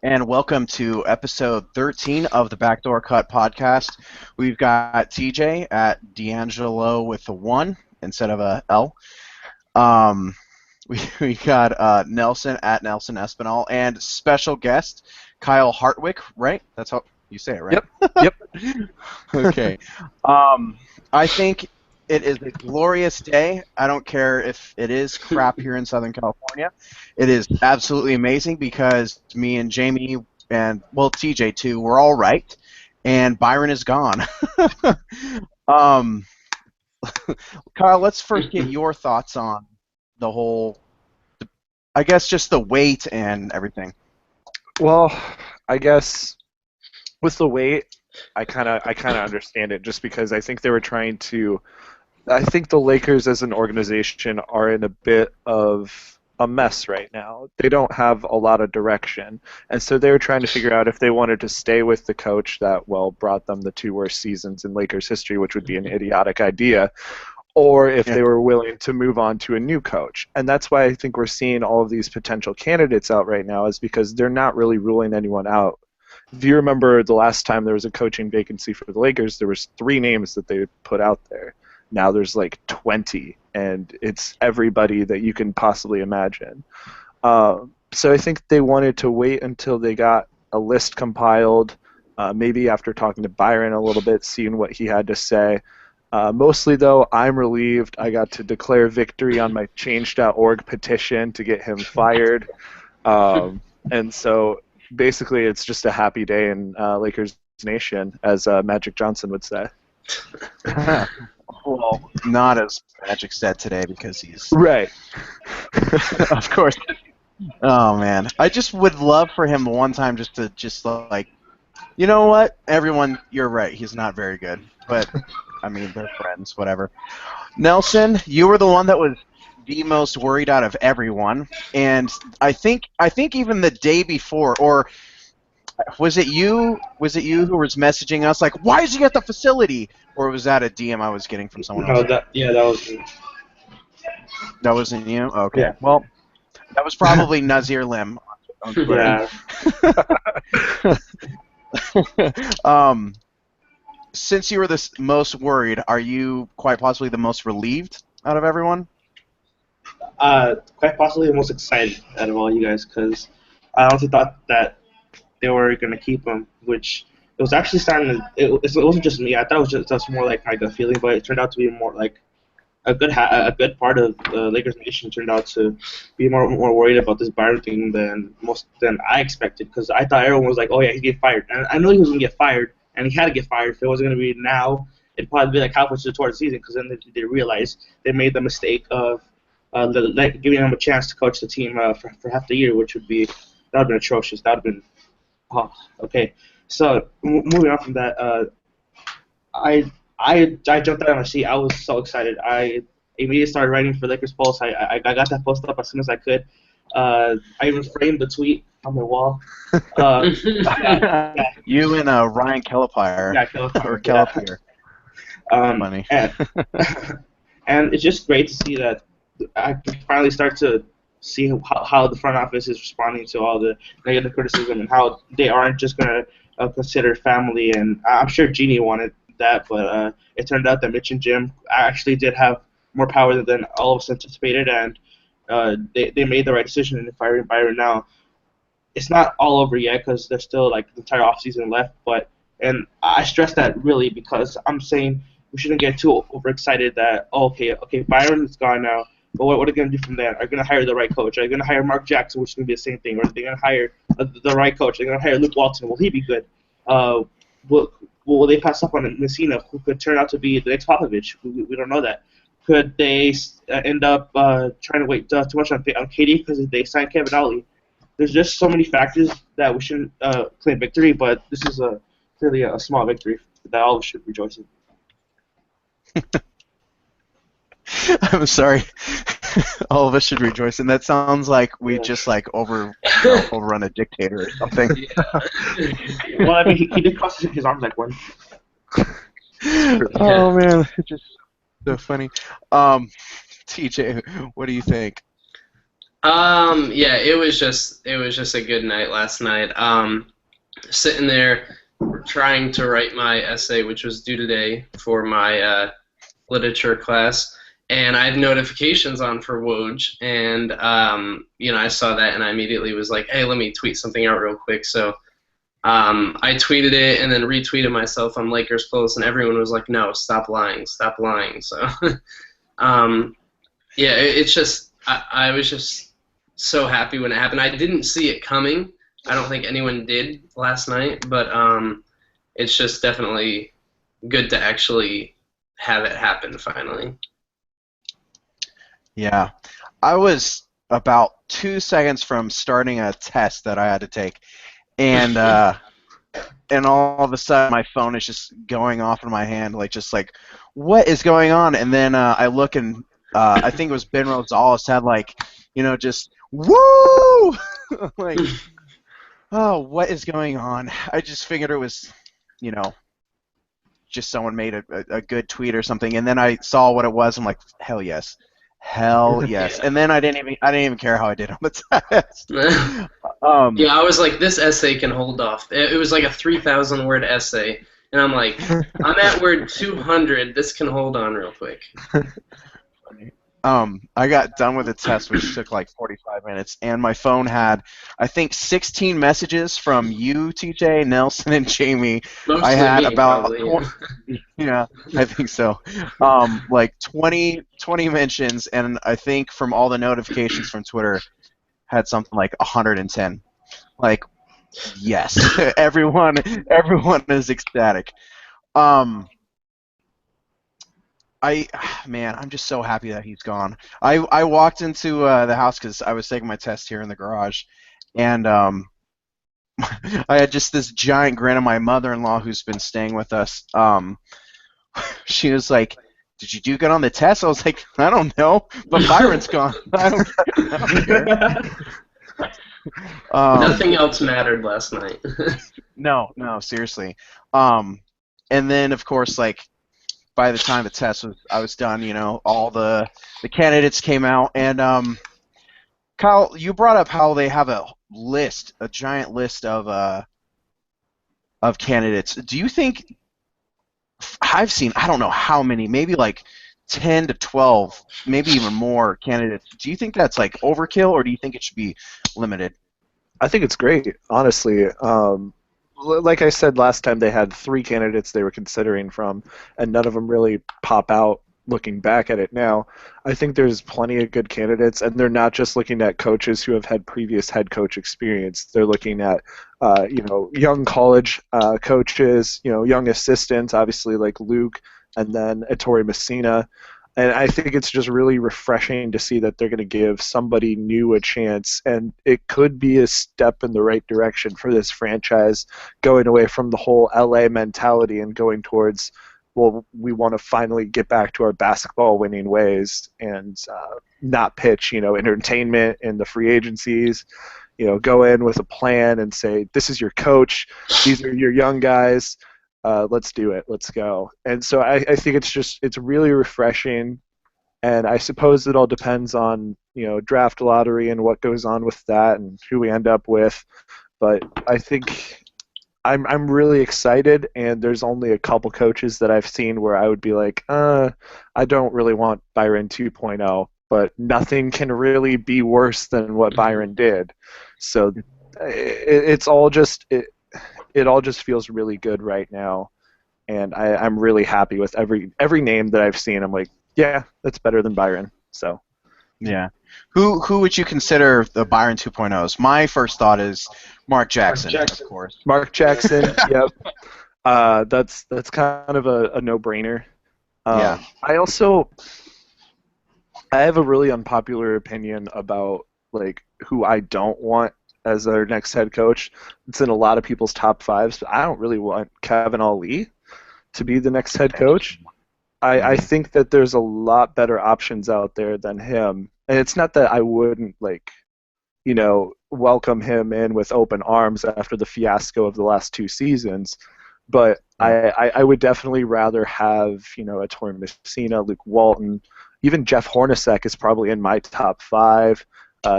and welcome to episode 13 of the Backdoor podcast. We've got TJ at D'Angelo with a 1 instead of a L. Um, we got Nelson at Nelson Espinal, and special guest Kyle Hartwick, right? That's how you say it, right? Yep. Okay. I think it is a glorious day. I don't care if it is crap here in Southern California. It is absolutely amazing because me and Jamie and, well, TJ too, we're all right, and Byron is gone. um, Kyle, let's first get your thoughts on the whole, I guess, just the weight and everything. Well, I guess with the weight, I kind of understand it just because I think they were trying to. I think the Lakers as an organization are in a bit of a mess right now. They don't have a lot of direction, and so they were trying to figure out if they wanted to stay with the coach that brought them the 2 worst seasons in Lakers history, which would be an idiotic idea, or if they were willing to move on to a new coach. And that's why I think we're seeing all of these potential candidates out right now, is because they're not really ruling anyone out. If you remember the last time there was a coaching vacancy for the Lakers, there was 3 names that they put out there. Now there's like 20, and it's everybody that you can possibly imagine. So I think they wanted to wait until they got a list compiled, maybe after talking to Byron a little bit, seeing what he had to say. Mostly, though, I'm relieved I got to declare victory on my change.org petition to get him fired. And so basically it's just a happy day in Lakers Nation, as Magic Johnson would say. Well, not as Magic said today because he's... Right. Of course. Oh, man. I just would love for him one time just to like, you know what? Everyone, you're right. He's not very good. But, I mean, they're friends, whatever. Nelson, you were the one that was the most worried out of everyone. And I think even the day before, or was it you who was messaging us like, why is he at the facility? Or was that a DM I was getting from someone else? That was me. That wasn't you? Okay. Yeah. Well, that was probably Nazir Lim. Yeah. Since you were the most worried, are you quite possibly the most relieved out of everyone? Quite possibly the most excited out of all you guys, because I also thought that they were going to keep him, which it was actually starting to. It wasn't just me. I thought it was just more like my gut feeling, but it turned out to be more like a good part of the Lakers Nation turned out to be more worried about this Byron thing than I expected, because I thought everyone was like, oh yeah, he's getting fired, and I knew he was going to get fired, and he had to get fired. If it wasn't going to be now, it'd probably be like halfway towards the season, because then they realized they made the mistake of giving him a chance to coach the team for half the year, which that would have been atrocious. That would have been okay. So moving on from that, I jumped out on my seat. I was so excited. I immediately started writing for Lakers Pulse. I got that post up as soon as I could. I even framed the tweet on my wall. You and Ryan Kellepire. Yeah, Kellepire. Or Kellepire. Funny. And it's just great to see that I can finally start to see how the front office is responding to all the negative criticism, and how they aren't just going to consider family. And I'm sure Jeannie wanted that, but it turned out that Mitch and Jim actually did have more power than all of us anticipated, and they made the right decision in firing Byron. Now, it's not all over yet, because there's still like the entire offseason left, and I stress that really because I'm saying we shouldn't get too overexcited that, okay, Byron is gone now, but what are they going to do from there? Are they going to hire the right coach? Are they going to hire Mark Jackson, which is going to be the same thing? Or are they going to hire the right coach? Are they going to hire Luke Walton? Will he be good? Will they pass up on Messina, who could turn out to be the next Popovich? We don't know that. Could they end up trying to wait too much on KD because they signed Kevin Ollie? There's just so many factors that we shouldn't claim victory, but this is clearly a small victory that all of us should rejoice in. I'm sorry. All of us should rejoice, and that sounds like we just like overrun a dictator or something. Well, I mean, he did cross his arms like one. Oh man, it's just so funny. TJ, what do you think? Yeah, it was just a good night last night. Sitting there trying to write my essay, which was due today for my literature class, and I had notifications on for Woj, and I saw that, and I immediately was like, hey, let me tweet something out real quick. So I tweeted it and then retweeted myself on Lakers Post, and everyone was like, no, stop lying, stop lying. So um, yeah, it's just I was just so happy when it happened. I didn't see it coming. I don't think anyone did last night, but it's just definitely good to actually have it happen finally. Yeah. I was about 2 seconds from starting a test that I had to take, and all of a sudden my phone is just going off in my hand, just like, what is going on? And then I look, and I think it was Ben Rosales had just woo, like, oh, what is going on? I just figured it was, just someone made a good tweet or something, and then I saw what it was. I'm like, hell yes. Hell yes. Yeah. And then I didn't even care how I did on the test. Yeah, I was like, this essay can hold off. It was like a 3,000 word essay, and I'm like, I'm at word 200. This can hold on real quick. I got done with the test, which took like 45 minutes, and my phone had, I think, 16 messages from you, TJ, Nelson, and Jamie. Mostly I had me, about probably. yeah, I think so. Like 20 mentions, and I think from all the notifications from Twitter, had something like 110. Like, yes, everyone is ecstatic. I'm just so happy that he's gone. I walked into the house because I was taking my test here in the garage, and I had just this giant grin on my mother-in-law who's been staying with us. She was like, "Did you do good on the test?" I was like, "I don't know, but Byron's gone. I don't care." Nothing else mattered last night. No, seriously. And then of course, by the time the test I was done, all the candidates came out, and Kyle, you brought up how they have a giant list of candidates. Do you think I've seen, I don't know how many, maybe like 10 to 12, maybe even more candidates. Do you think that's overkill, or do you think it should be limited? I think it's great, honestly. Like I said last time, they had 3 candidates they were considering from, and none of them really pop out looking back at it now. I think there's plenty of good candidates, and they're not just looking at coaches who have had previous head coach experience. They're looking at, young college coaches, young assistants, obviously like Luke, and then Ettore Messina. And I think it's just really refreshing to see that they're going to give somebody new a chance, and it could be a step in the right direction for this franchise, going away from the whole LA mentality and going towards, well, we want to finally get back to our basketball winning ways and not pitch, entertainment in the free agencies. Go in with a plan and say, this is your coach, these are your young guys. Let's do it. Let's go. And so I think it's really refreshing, and I suppose it all depends on draft lottery and what goes on with that and who we end up with. But I think I'm really excited, and there's only a couple coaches that I've seen where I would be like, I don't really want Byron 2.0, but nothing can really be worse than what Byron did. So it's all just it all just feels really good right now, and I'm really happy with every name that I've seen. I'm like, yeah, that's better than Byron. So, yeah. Who would you consider the Byron 2.0s? My first thought is Mark Jackson, of course. Mark Jackson, yep. That's kind of a no-brainer. Yeah. I have a really unpopular opinion about who I don't want as our next head coach. It's in a lot of people's top 5s, but I don't really want Kevin Ali to be the next head coach. I think that there's a lot better options out there than him. And it's not that I wouldn't welcome him in with open arms after the fiasco of the last 2 seasons, but I would definitely rather have Ettore Messina, Luke Walton, even Jeff Hornacek is probably in my top 5.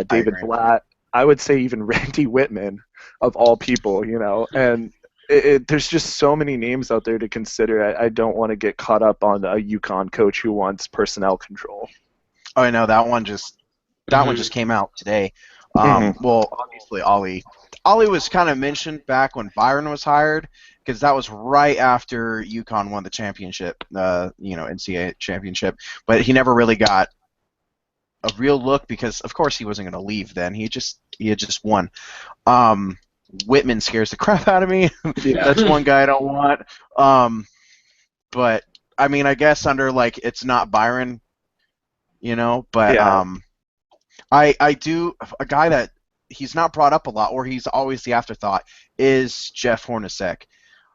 David agree. Blatt. I would say even Randy Whitman, of all people, and there's just so many names out there to consider. I don't want to get caught up on a UConn coach who wants personnel control. Oh, I know that one just came out today. Well, obviously Ollie was kind of mentioned back when Byron was hired because that was right after UConn won the championship, NCAA championship. But he never really got a real look because, of course, he wasn't going to leave then. He had just won. Whitman scares the crap out of me. Yeah. That's one guy I don't want. But I mean, I guess under it's not Byron, But Yeah. I do a guy that he's not brought up a lot, or he's always the afterthought, is Jeff Hornacek.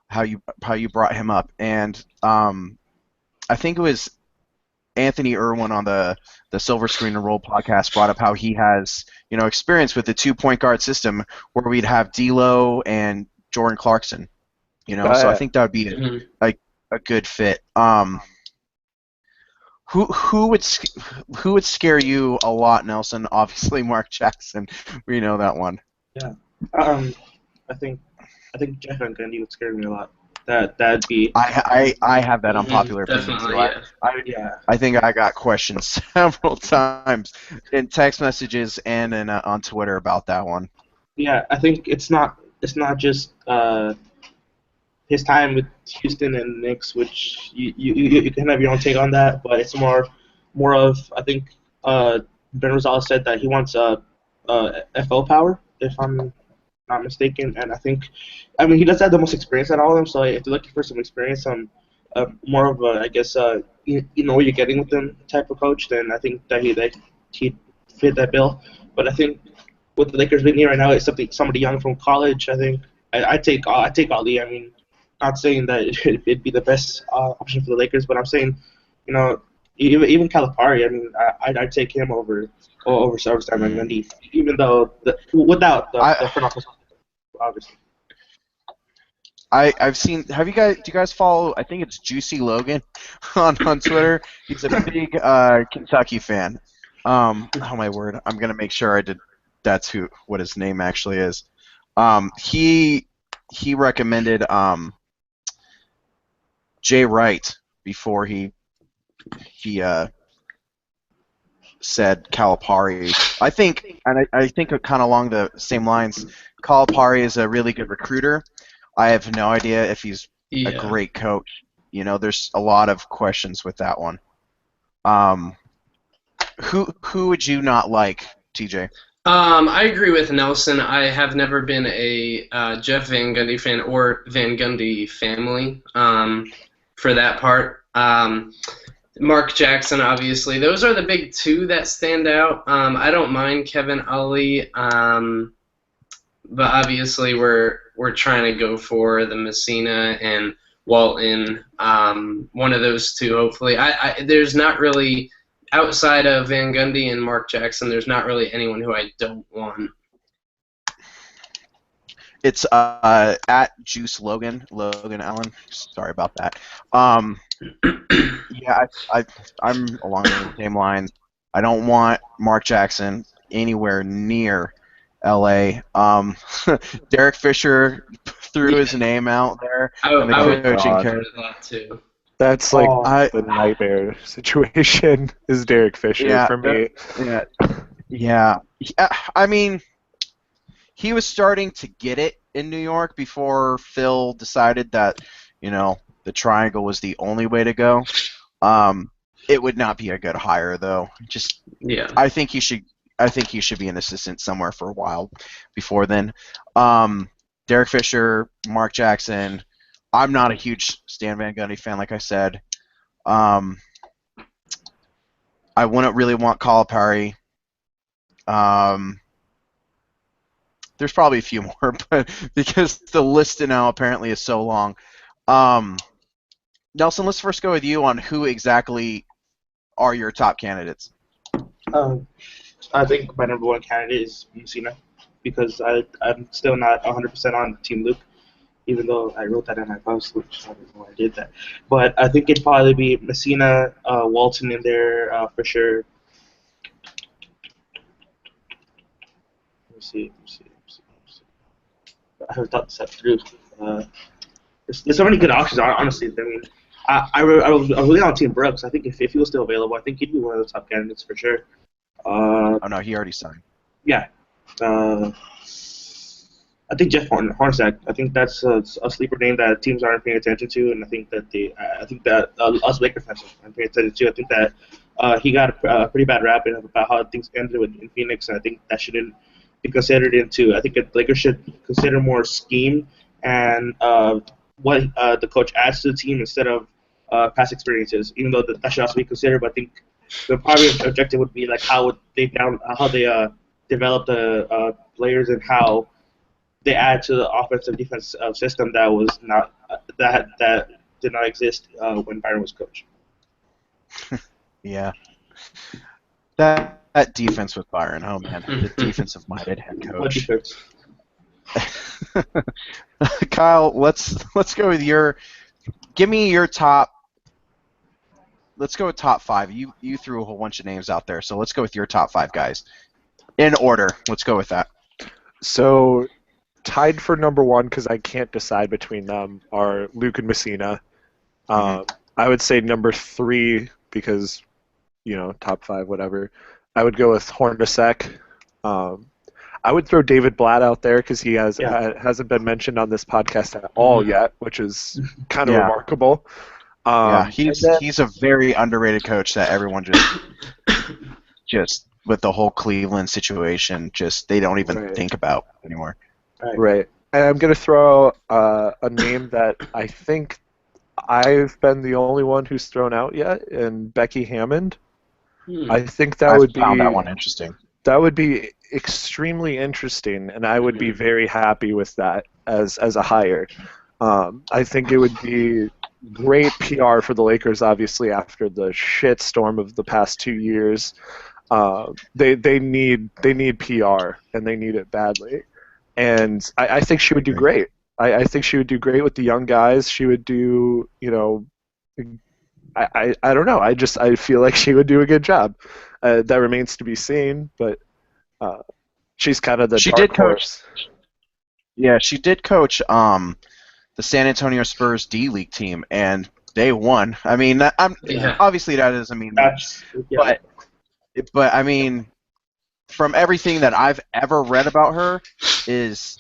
How you brought him up, and I think it was Anthony Irwin on the Silver Screen and Roll podcast brought up how he has experience with the 2-point guard system where we'd have D'Lo and Jordan Clarkson. So I think that would be a good fit. Who would scare you a lot, Nelson? Obviously, Mark Jackson. We know that one. Yeah. I think Jeff Van Gundy would scare me a lot. That'd be. I have that unpopular opinion too. Definitely, I think I got questions several times in text messages and on Twitter about that one. Yeah, I think it's not just his time with Houston and Knicks, which you can have your own take on that, but it's more of, I think Ben Rosales said that he wants FO power, if I'm not mistaken, and I mean he does have the most experience out of all of them, so if you're looking for some experience on more of a, I guess you know what you're getting with them type of coach, then I think that he'd fit that bill. But I think with the Lakers being here right now, it's somebody young from college. I think I take Ali. I mean, not saying that it'd be the best option for the Lakers, but I'm saying, even Calipari. I mean, I'd take him over Service-Time and Gundy, even though without the front office, obviously. I've seen. Do you guys follow? I think it's Juicy Logan on Twitter. He's a big Kentucky fan. Oh my word! I'm gonna make sure I did. That's what his name actually is. He recommended Jay Wright before he said Calipari. I think kind of along the same lines. Calipari is a really good recruiter. I have no idea if he's a great coach. There's a lot of questions with that one. Who would you not like, TJ? I agree with Nelson. I have never been a Jeff Van Gundy fan or Van Gundy family for that part. Mark Jackson, obviously. Those are the big two that stand out. I don't mind Kevin Ollie, but obviously we're trying to go for the Messina and Walton, one of those two, hopefully. There's not really, outside of Van Gundy and Mark Jackson, there's not really anyone who I don't want. It's at Juice Logan Allen. Sorry about that. Yeah, I'm along the same lines. I don't want Mark Jackson anywhere near L.A. Derek Fisher threw his name out there in the coaching character. That too. That's the nightmare situation is Derek Fisher for me. Yeah. I mean, he was starting to get it in New York before Phil decided that, the triangle was the only way to go. It would not be a good hire, though. I think he should be an assistant somewhere for a while before then. Derek Fisher, Mark Jackson. I'm not a huge Stan Van Gundy fan, like I said. I wouldn't really want Calipari. There's probably a few more, but because the list now apparently is so long. Nelson, let's first go with you on who exactly are your top candidates. I think my number one candidate is Messina, because I'm still not 100% on Team Luke, even though I wrote that in my post, which I don't know why I did that. But I think it'd probably be Messina, Walton in there for sure. I haven't thought this up through. There's so many good options, honestly. I mean, I was really on Team Brooks. I think if he was still available, I think he'd be one of the top candidates for sure. Oh no, he already signed. Yeah. I think Jeff Hornacek. I think that's a sleeper name that teams aren't paying attention to, and I think that us Lakers fans aren't paying attention to. I think that he got a pretty bad rap about how things ended in Phoenix, and I think that shouldn't be considered into. I think that Lakers should consider more scheme and what the coach adds to the team instead of past experiences. Even though that should also be considered, but I think the primary objective would be like how they develop the players and how they add to the offensive defense system that was not that did not exist when Byron was coach. Yeah, that defense with Byron. Oh man, the defensive-minded head What coach. defense? Kyle, let's go with your. Give me your top. Let's go with top 5. You threw a whole bunch of names out there, so let's go with your top 5 guys in order. Let's go with that. So, tied for number 1 because I can't decide between them are Luke and Messina. I would say number 3 because, top 5, whatever. I would go with Hornacek. I would throw David Blatt out there because he hasn't been mentioned on this podcast at all yet, which is kind of remarkable. Yeah, he's a very underrated coach that everyone just with the whole Cleveland situation, they don't even think about anymore. Right. And I'm going to throw a name that I think I've been the only one who's thrown out yet, and Becky Hammond. I think that would be found that one interesting. That would be extremely interesting, and I would be very happy with that as a hire. I think it would be great PR for the Lakers, obviously, after the shit storm of the past 2 years. They need PR, and they need it badly. And I think she would do great. I think she would do great with the young guys. She would do, I don't know. I feel like she would do a good job. That remains to be seen, but she's kind of the dark horse. Yeah, she did coach the San Antonio Spurs D-League team, and they won. I mean, obviously that doesn't mean much, but I mean, from everything that I've ever read about her, is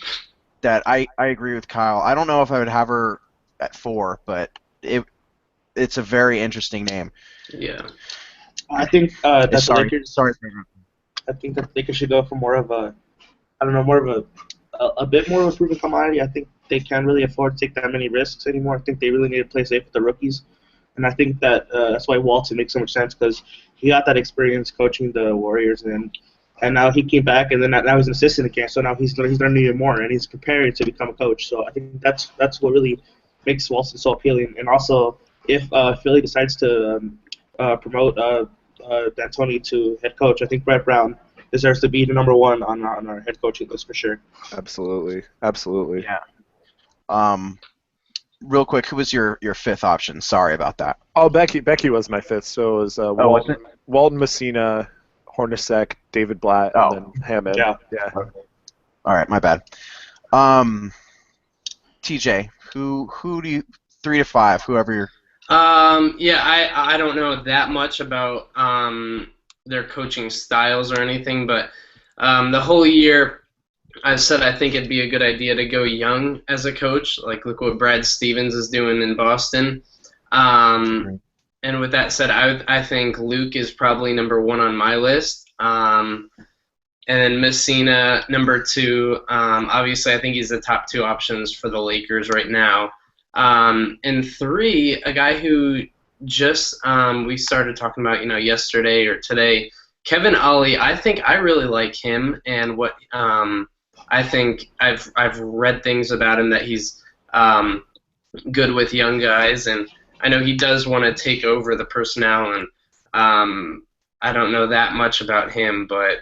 that I agree with Kyle. I don't know if I would have her at 4, but it's a very interesting name. Yeah. I think that the Lakers. Sorry. I think that the Lakers should go for more of a bit more of a proven commodity. I think they can't really afford to take that many risks anymore. I think they really need to play safe with the rookies, and I think that that's why Walton makes so much sense because he got that experience coaching the Warriors, and now he came back, and then now he's an assistant again. So now he's learning even more, and he's prepared to become a coach. So I think that's what really makes Walton so appealing. And also, if Philly decides to promote D'Antoni to head coach, I think Brett Brown deserves to be the number 1 on our head coaching list for sure. Absolutely. Yeah. Real quick, who was your 5th option? Sorry about that. Oh, Becky was my 5th. So it was Walton, Messina, Hornacek, David Blatt, and then Hammond. Yeah. All right, my bad. TJ, who do you 3 to 5, whoever you're. I don't know that much about their coaching styles or anything, but the whole year I've said I think it'd be a good idea to go young as a coach, like look what Brad Stevens is doing in Boston. And with that said, I think Luke is probably number 1 on my list. And then Messina, number 2. Obviously, I think he's the top 2 options for the Lakers right now. And 3, a guy who just we started talking about, yesterday or today, Kevin Ollie. I think I really like him, and what I think I've read things about him that he's good with young guys, and I know he does want to take over the personnel, and I don't know that much about him, but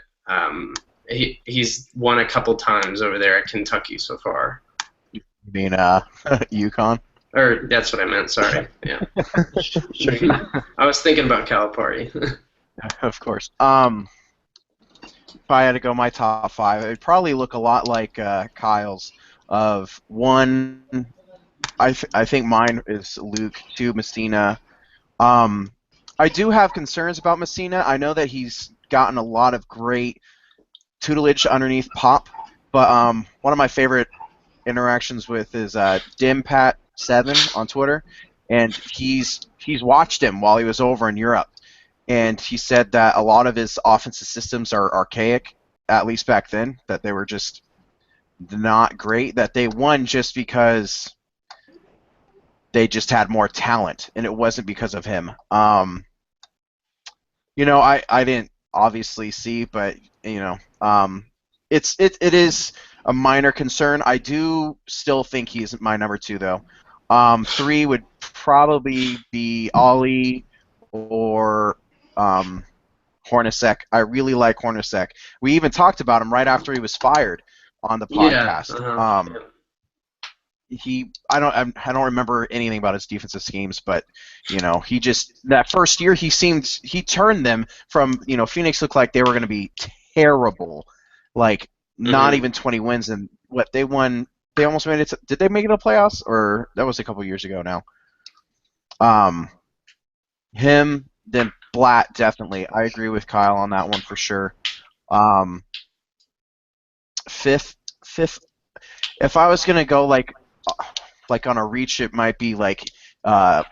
he's won a couple times over there at Kentucky so far. You mean UConn? Or that's what I meant. Sorry. Yeah. Sure. I was thinking about Calipari. Of course. if I had to go my top 5, it'd probably look a lot like Kyle's. Of one, I think mine is Luke. 2, Messina. Um, I do have concerns about Messina. I know that he's gotten a lot of great tutelage underneath Pop, but one of my favorite interactions with is Dimpat7 on Twitter, and he's watched him while he was over in Europe, and he said that a lot of his offensive systems are archaic, at least back then, that they were just not great, that they won just because they just had more talent, and it wasn't because of him. I didn't obviously see, but it is a minor concern. I do still think he's my number 2 though. 3 would probably be Ollie or Hornacek. I really like Hornacek. We even talked about him right after he was fired on the podcast. I don't remember anything about his defensive schemes, but he just, that first year he turned them from, Phoenix looked like they were going to be terrible, like not even 20 wins, and what they won, they almost made it. Did they make it to playoffs, or that was a couple years ago now? Him, then Blatt, definitely. I agree with Kyle on that one for sure. Fifth, if I was gonna go like on a reach, it might be like Ime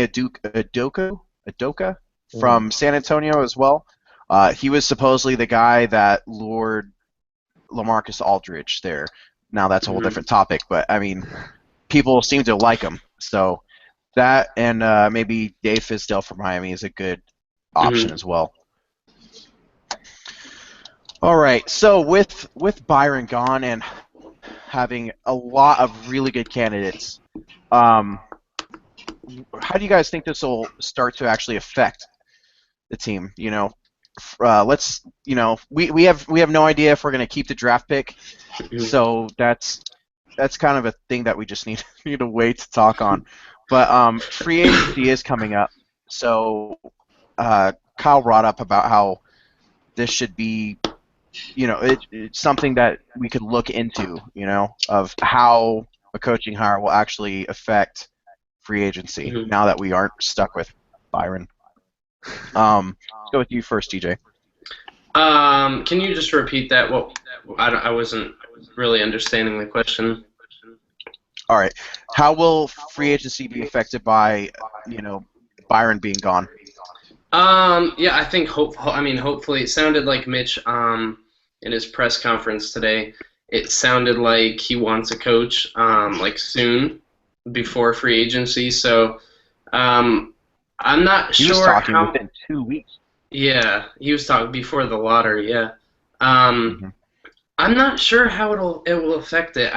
Udoka from San Antonio as well. He was supposedly the guy that lured LaMarcus Aldridge there. Now that's a whole different topic, but I mean, people seem to like him. So that, and maybe Dave Fizdale from Miami is a good option as well. All right, so with Byron gone and having a lot of really good candidates, how do you guys think this will start to actually affect the team? We have no idea if we're going to keep the draft pick, so that's kind of a thing that we just need to wait to talk on. But free agency is coming up, so Kyle brought up about how this should be, it's something that we could look into, of how a coaching hire will actually affect free agency now that we aren't stuck with Byron. Let's go with you first, DJ. Can you just repeat that? Well, I wasn't really understanding the question. All right. How will free agency be affected by, Byron being gone? Yeah, I think hopefully it sounded like Mitch in his press conference today. It sounded like he wants a coach like soon before free agency. So I'm not sure. He was talking how, within 2 weeks. Yeah, he was talking before the lottery. Yeah. I'm not sure how it will affect it.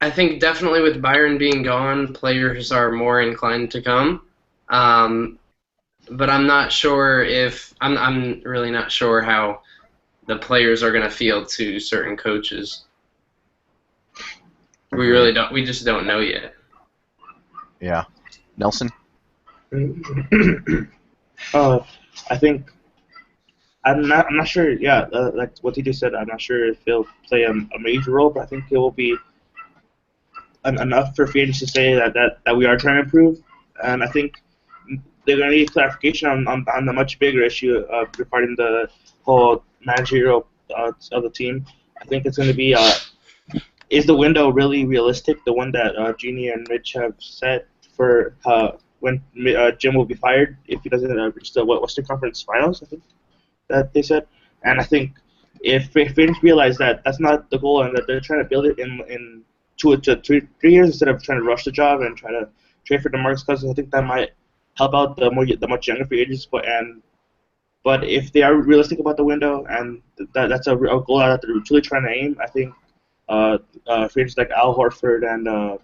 I think definitely with Byron being gone, players are more inclined to come. But I'm not sure if I'm really not sure how the players are going to feel to certain coaches. We just don't know yet. Yeah. Nelson? I think I'm not sure. Yeah, like what he just said, I'm not sure if he'll play a major role, but I think it will be enough for free agents to say that we are trying to improve, and I think they're going to need clarification on the much bigger issue regarding the whole managerial of the team. I think it's going to be, is the window really realistic, the one that Jeannie and Mitch have set for when Jim will be fired if he doesn't reach the Western Conference Finals, I think that they said. And I think if fans realize that that's not the goal and that they're trying to build it in 2 to 3 years instead of trying to rush the job and try to trade for DeMarcus Cousins, I think that might help out the much younger free agents. But if they are realistic about the window and that's a goal that they're truly trying to aim, I think free agents like Al Horford and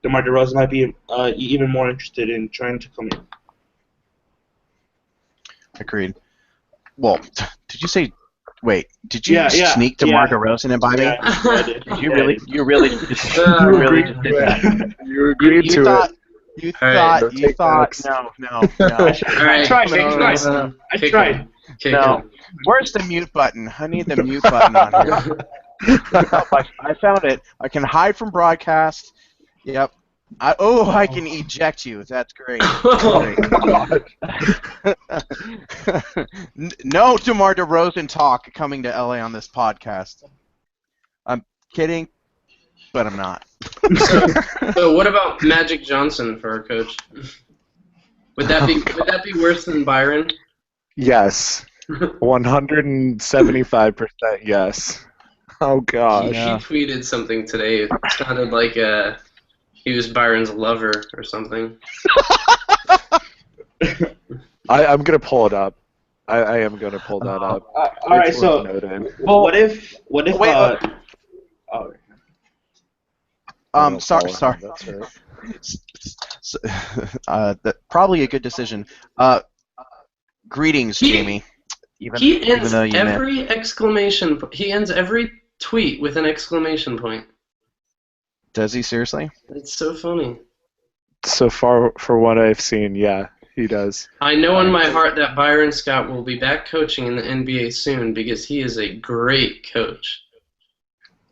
DeMar DeRozan might be even more interested in trying to come in. Agreed. Well, did you say? Wait, did you sneak DeMar DeRozan in by me? Yeah, I did. Did you really? You really just did that. You agreed to it. You thought. No. All right, I tried. I tried. Kick No. him. Where's the mute button? I need the mute button on here. Oh, I found it. I can hide from broadcast. Yep. I can eject you. That's great. Oh, No DeMar DeRozan talk coming to LA on this podcast. I'm kidding, but I'm not. So what about Magic Johnson for our coach? Would that be worse than Byron? Yes. 175% yes. Oh gosh. He tweeted something today. It sounded like he was Byron's lover or something. I'm gonna pull it up. I am gonna pull that up. All right, It's so worth noting. what if wait, oh, Sorry. That's right. Probably a good decision. Greetings, Jamie. He ends though you every exclamation. He ends every tweet with an exclamation point. Does he seriously? It's so funny. So far, for what I've seen, yeah, he does. I know in my heart that Byron Scott will be back coaching in the NBA soon because he is a great coach.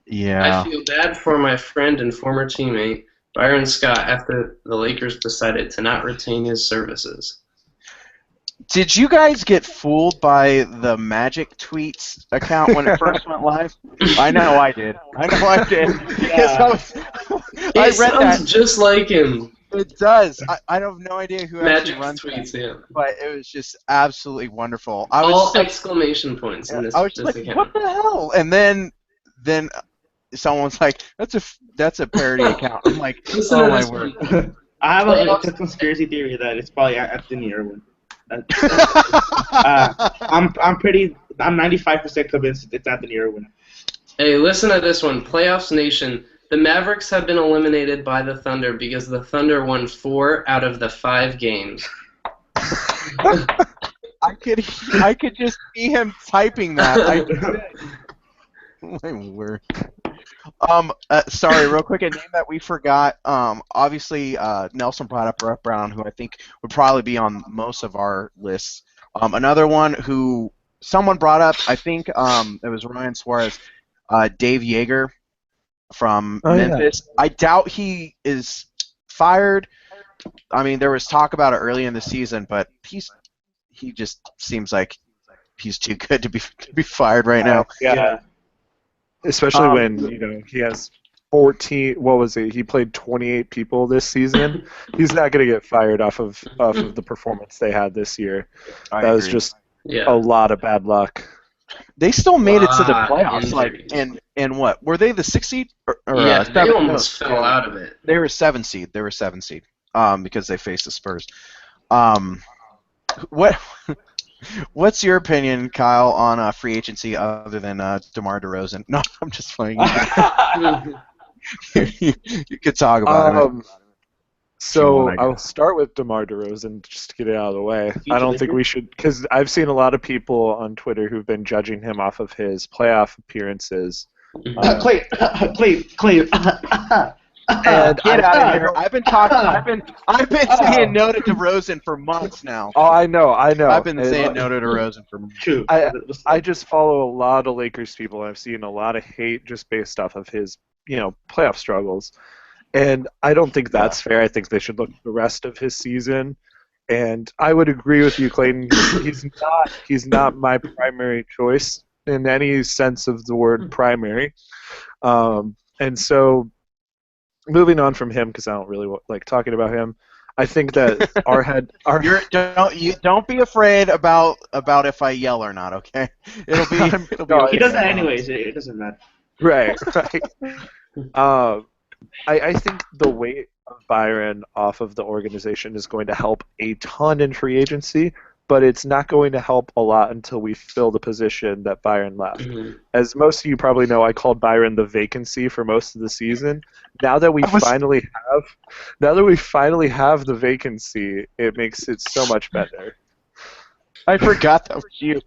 Yeah. I feel bad for my friend and former teammate, Byron Scott, after the Lakers decided to not retain his services. Did you guys get fooled by the Magic Tweets account when it first went live? I know I did. Because I read that. Just like him. It does. I have no idea who Magic actually runs tweets, that, yeah. but it was just absolutely wonderful. I was All just like, exclamation points in this, I was this like, account. what the hell? And then someone's like, that's a parody account. I'm like, Listen oh to my this word. one. I have a conspiracy theory that it's probably Anthony Irwin. I'm 95% convinced it's Anthony Irwin. Hey, listen to this one. Playoffs Nation. The Mavericks have been eliminated by the Thunder because the Thunder won 4 out of the 5 games. I could just see him typing that. My word. Sorry, real quick, a name that we forgot. Obviously, Nelson brought up Brett Brown, who I think would probably be on most of our lists. Another one who someone brought up, I think it was Ryan Suarez, Dave Yeager from Memphis. Yeah. I doubt he is fired. I mean, there was talk about it early in the season, but he just seems like he's too good to be fired right now. Yeah. Especially when, he has 14, what was it? He played 28 people this season. He's not going to get fired off of the performance they had this year. That was just a lot of bad luck. They still made it to the playoffs. And what? Were they the 6th seed? Yeah, they almost fell out of it. They were 7th seed. Because they faced the Spurs. What's your opinion, Kyle, on free agency other than DeMar DeRozan? No, I'm just playing. You could talk about it. So I'll start with DeMar DeRozan just to get it out of the way. I don't think we should, because I've seen a lot of people on Twitter who've been judging him off of his playoff appearances. Clay. And get out of here! I've been saying no to DeRozan for months now. Oh, I know. I've been saying no to DeRozan for months. True. I just follow a lot of Lakers people, and I've seen a lot of hate just based off of his, playoff struggles. And I don't think that's fair. I think they should look at the rest of his season. And I would agree with you, Clayton. He's not my primary choice in any sense of the word primary. And so, moving on from him, because I don't really like talking about him, I think that don't be afraid about if I yell or not. Okay, it'll be. He does that anyways. It doesn't matter. Right. I think the weight of Byron off of the organization is going to help a ton in free agency, but it's not going to help a lot until we fill the position that Byron left. Mm-hmm. As most of you probably know, I called Byron the vacancy for most of the season. Now that we finally have the vacancy, it makes it so much better. I forgot that was you.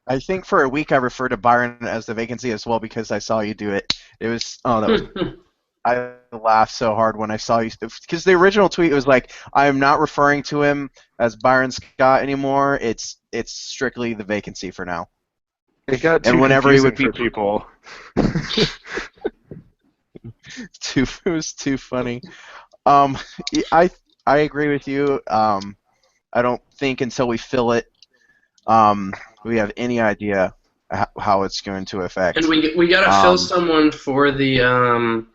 I think for a week I referred to Byron as the vacancy as well because I saw you do it. It was I laughed so hard when I saw you because the original tweet was like, "I am not referring to him as Byron Scott anymore. It's strictly the vacancy for now." It got And too whenever he confusing would be for people. it was too funny. Um, I I agree with you. I don't think until we fill it, we have any idea how it's going to affect. And we gotta fill Um, someone for the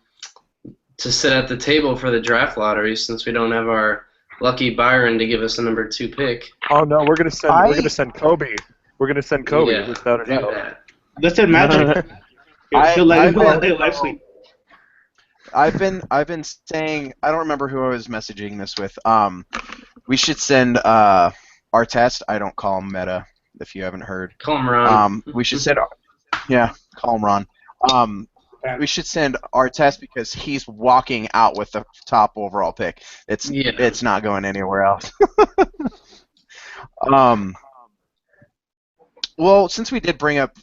to sit at the table for the draft lottery since we don't have our lucky Byron to give us a number 2 pick. Oh no, we're gonna I send Kobe. We're gonna send Kobe Yeah, without a do doubt. that. Let's send Magic. He'll let I've him been play live sleep. I've been saying I don't remember who I was messaging this with. We should send Artest. I don't call him Meta if you haven't heard. Call him Ron. We should send call him Ron. We should send Artest because he's walking out with the top overall pick. It's not going anywhere else. Well, since we did bring up,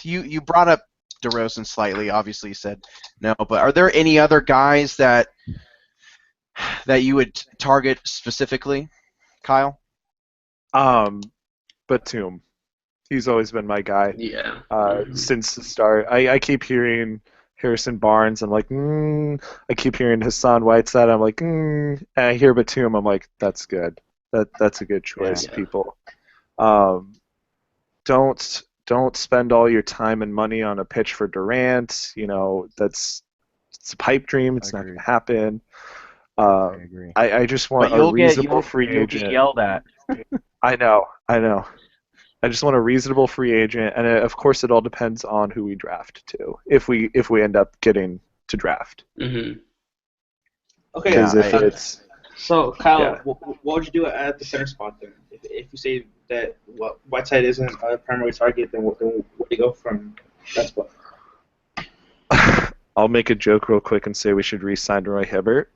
you brought up DeRozan slightly. Obviously, you said no, but are there any other guys that you would target specifically, Kyle? Batum. He's always been my guy. Yeah. Since the start. I keep hearing Harrison Barnes. I'm like, I keep hearing Hassan Whiteside. I'm like, And I hear Batum. I'm like, that's good. That's a good choice, Yeah. people. Don't spend all your time and money on a pitch for Durant. It's a pipe dream. It's not going to happen. I agree. I just want But a reasonable free you'll agent. get yelled at. I know. I just want a reasonable free agent, and of course, it all depends on who we draft too. If we end up getting to draft, Mm-hmm. Okay. because if it's So, Kyle, Yeah. what would you do at the center spot then? If you say that Whiteside isn't a primary target, then where do you go from that spot? I'll make a joke real quick and say we should re-sign Roy Hibbert,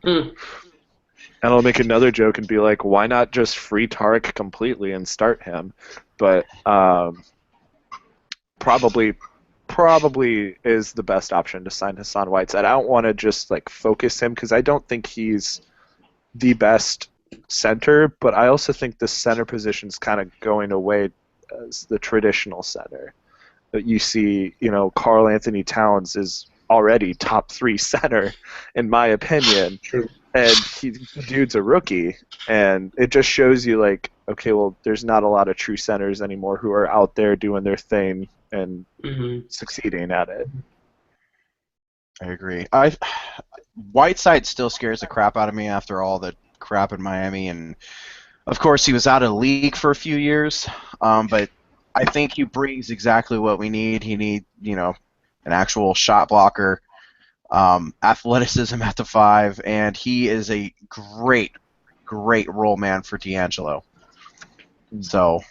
and I'll make another joke and be like, why not just free Tarek completely and start him? But probably is the best option to sign Hassan Whiteside. I don't want to just focus him because I don't think he's the best center, but I also think the center position is kind of going away as the traditional center. But you see, Karl Anthony Towns is already top 3 center, in my opinion. True. And the dude's a rookie, and it just shows you okay, well, there's not a lot of true centers anymore who are out there doing their thing and succeeding at it. I agree. Whiteside still scares the crap out of me after all the crap in Miami, and of course he was out of the league for a few years. But I think he brings exactly what we need. He need an actual shot blocker, athleticism at the 5, and he is a great role man for D'Angelo. So,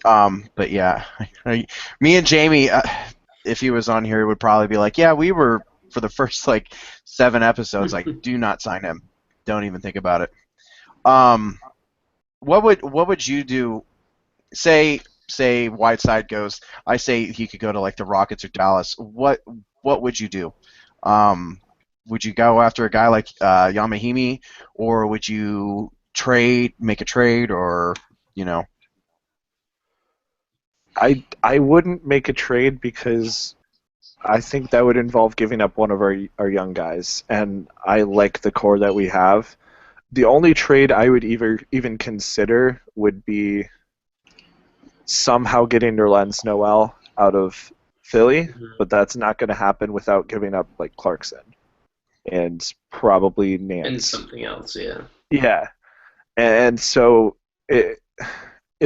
but yeah, me and Jamie, if he was on here, would probably be like, yeah, we were for the first 7 episodes, do not sign him. Don't even think about it. What would you do? Say Whiteside goes. I say he could go to the Rockets or Dallas. What would you do? Would you go after a guy like Yamahimi, or would you make a trade, or I wouldn't make a trade because I think that would involve giving up one of our young guys, and I like the core that we have. The only trade I would even consider would be somehow getting Nerlens Noel out of Philly, but that's not going to happen without giving up Clarkson and probably Nance. And something else, yeah. Yeah, and so it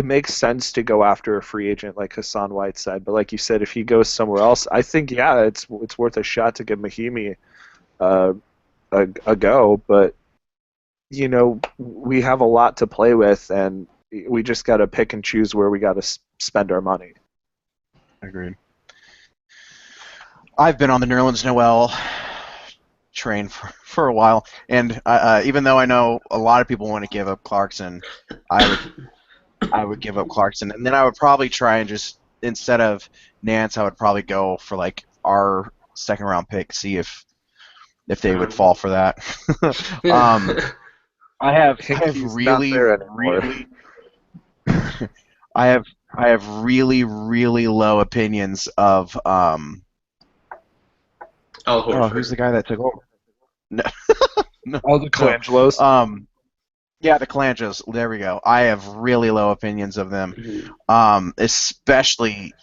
makes sense to go after a free agent like Hassan Whiteside, but like you said, if he goes somewhere else, I think it's worth a shot to give Mahimi a go. But we have a lot to play with, and we just got to pick and choose where we got to spend our money. Agreed. I've been on the Nerlens Noel train for a while, and even though I know a lot of people want to give up Clarkson, I would give up Clarkson, and then I would probably try and just, instead of Nance, I would probably go for our second round pick. See if they would fall for that. um, I have Hickey's not really there anymore. really I have really really low opinions of Al Horford. who's the guy that took over? No, no, All the Colangelos. Yeah, the Colangelos. There we go. I have really low opinions of them. Especially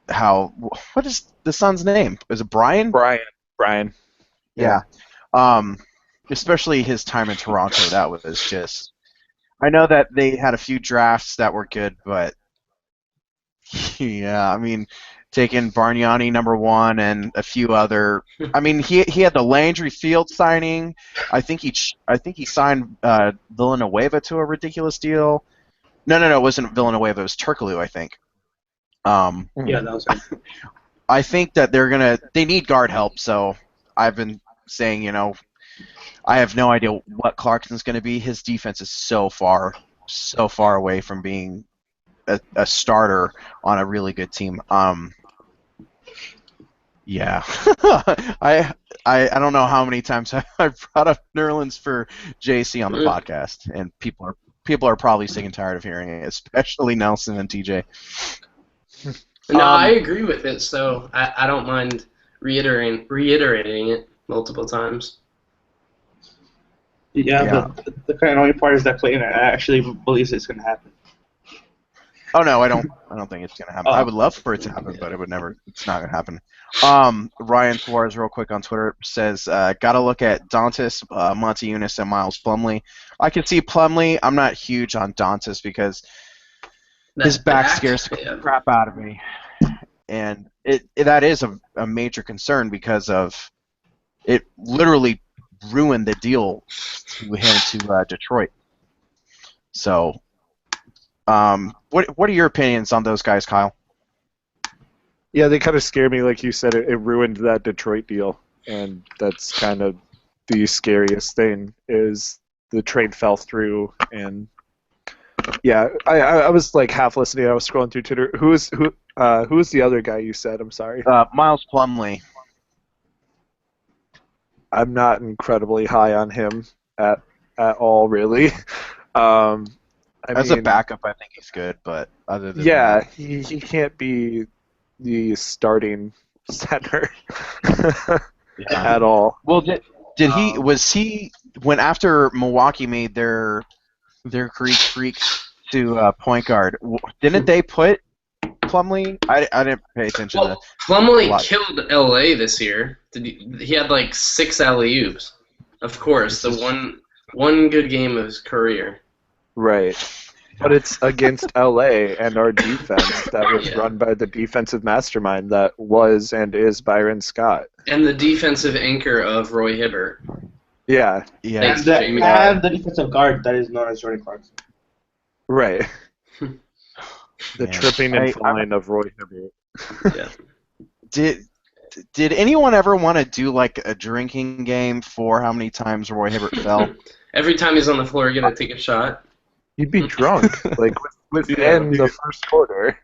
what is the son's name? Is it Brian? Brian. Yeah. Especially his time in Toronto. That was just. I know that they had a few drafts that were good, but yeah, I mean, taking Bargnani #1 and a few other. I mean, he had the Landry Field signing. I think he signed Villanueva to a ridiculous deal. No, it wasn't Villanueva. It was Turkoglu, I think. Yeah, that was it. I think that they need guard help. So I've been saying, I have no idea what Clarkson's going to be. His defense is so far away from being a starter on a really good team. Yeah. I don't know how many times I've brought up Nerlens for JC on the podcast, and people are probably sick and tired of hearing it, especially Nelson and TJ. No, I agree with it, so I don't mind reiterating it multiple times. Yeah. But the kind of annoying part is that Clayton actually believes it's going to happen. Oh no, I don't think it's gonna happen. I would love for it to happen, but it's not gonna happen. Ryan Flores, real quick on Twitter, says, gotta look at Dantas, Monteunis, and Miles Plumlee. I can see Plumlee. I'm not huge on Dantas because his back scares the crap out of me. And that is a major concern because of it literally ruined the deal to him to Detroit. So what are your opinions on those guys, Kyle? Yeah, they kind of scare me, like you said. It ruined that Detroit deal, and that's kind of the scariest thing is the trade fell through. And yeah, I was like half listening. I was scrolling through Twitter. Who was the other guy you said? I'm sorry. Miles Plumlee. I'm not incredibly high on him at all, really. As a backup, I think he's good, but other than that, he can't be the starting center at all. Well, did he when after Milwaukee made their creek to point guard? Didn't they put Plumlee? I didn't pay attention. Well, Plumlee killed LA this year. He had like 6 alley-oops. Of course, the one good game of his career. Right. But it's against LA and our defense that was run by the defensive mastermind that was and is Byron Scott. And the defensive anchor of Roy Hibbert. Yeah. And the defensive guard that is known as Jordan Clarkson. Right. The tripping and falling of Roy Hibbert. Yeah. Did anyone ever want to do like a drinking game for how many times Roy Hibbert fell? Every time he's on the floor, you're gonna take a shot. He'd be drunk, like within the first quarter.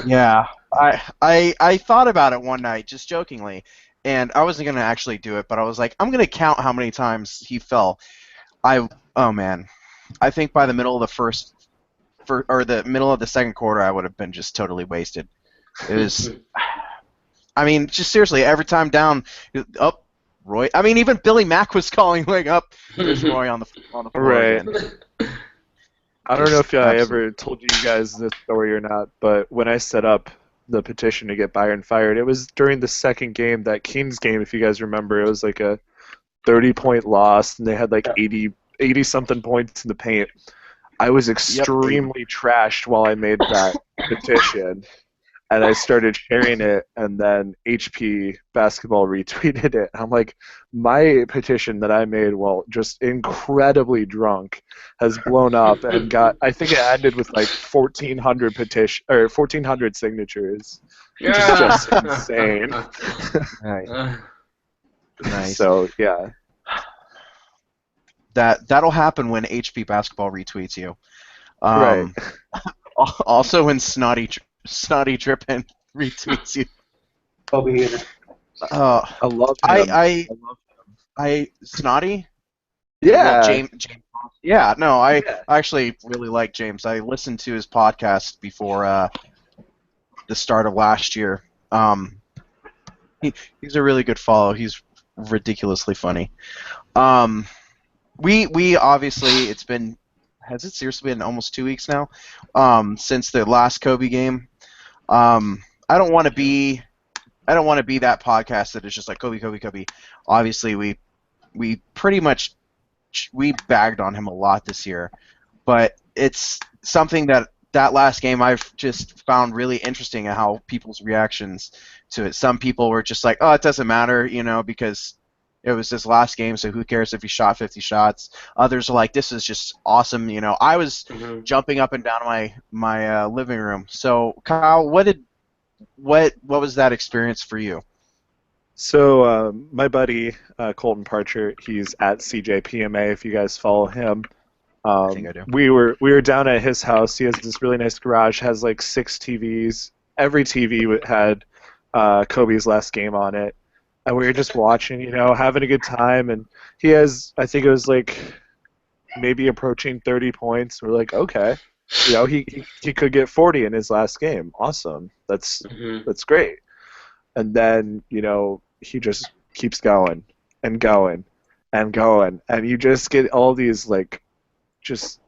Yeah, I thought about it one night, just jokingly, and I wasn't gonna actually do it, but I was like, I'm gonna count how many times he fell. Oh man, I think by the middle of the middle of the second quarter, I would have been just totally wasted. It was, I mean, just seriously, every time down, up. Roy. I mean, even Billy Mack was calling like up. There's Roy on the floor. Right. Again. I don't know if I ever told you guys this story or not, but when I set up the petition to get Byron fired, it was during the second game, that Kings game, if you guys remember. It was like a 30-point loss, and they had like 80-something points in the paint. I was extremely trashed while I made that petition. And I started sharing it, and then HP Basketball retweeted it. I'm like, my petition that I made while just incredibly drunk has blown up and I think it ended with like 1,400 signatures, which is just insane. Nice. So yeah, that'll happen when HP Basketball retweets you. Right. Also, when Snotty Trippin retweets you. Kobe hater. I love I him. I I love I Snotty. Well, Yeah. James. Yeah, no, I Yeah. actually really like James. I listened to his podcast before the start of last year. Um, he's a really good follow. He's ridiculously funny. Um, we obviously it's been has it seriously been almost 2 weeks now since the last Kobe game. I don't want to be that podcast that is just like Kobe, Kobe, Kobe. Obviously, we pretty much we bagged on him a lot this year, but it's something that last game I've just found really interesting at how people's reactions to it. Some people were just like, "Oh, it doesn't matter," because it was his last game, so who cares if he shot 50 shots? Others are like, "This is just awesome." I was Mhm. jumping up and down my living room. So, Kyle, what was that experience for you? So my buddy Colton Parcher, he's at CJPMA. If you guys follow him, I think I do. we were down at his house. He has this really nice garage. Has like 6 TVs. Every TV had Kobe's last game on it, and we were just watching, having a good time. And he has, I think it was like maybe approaching 30 points. We're like, okay, he could get 40 in his last game. Awesome. Mhm. That's great. And then he just keeps going and going and going, and you just get all these like just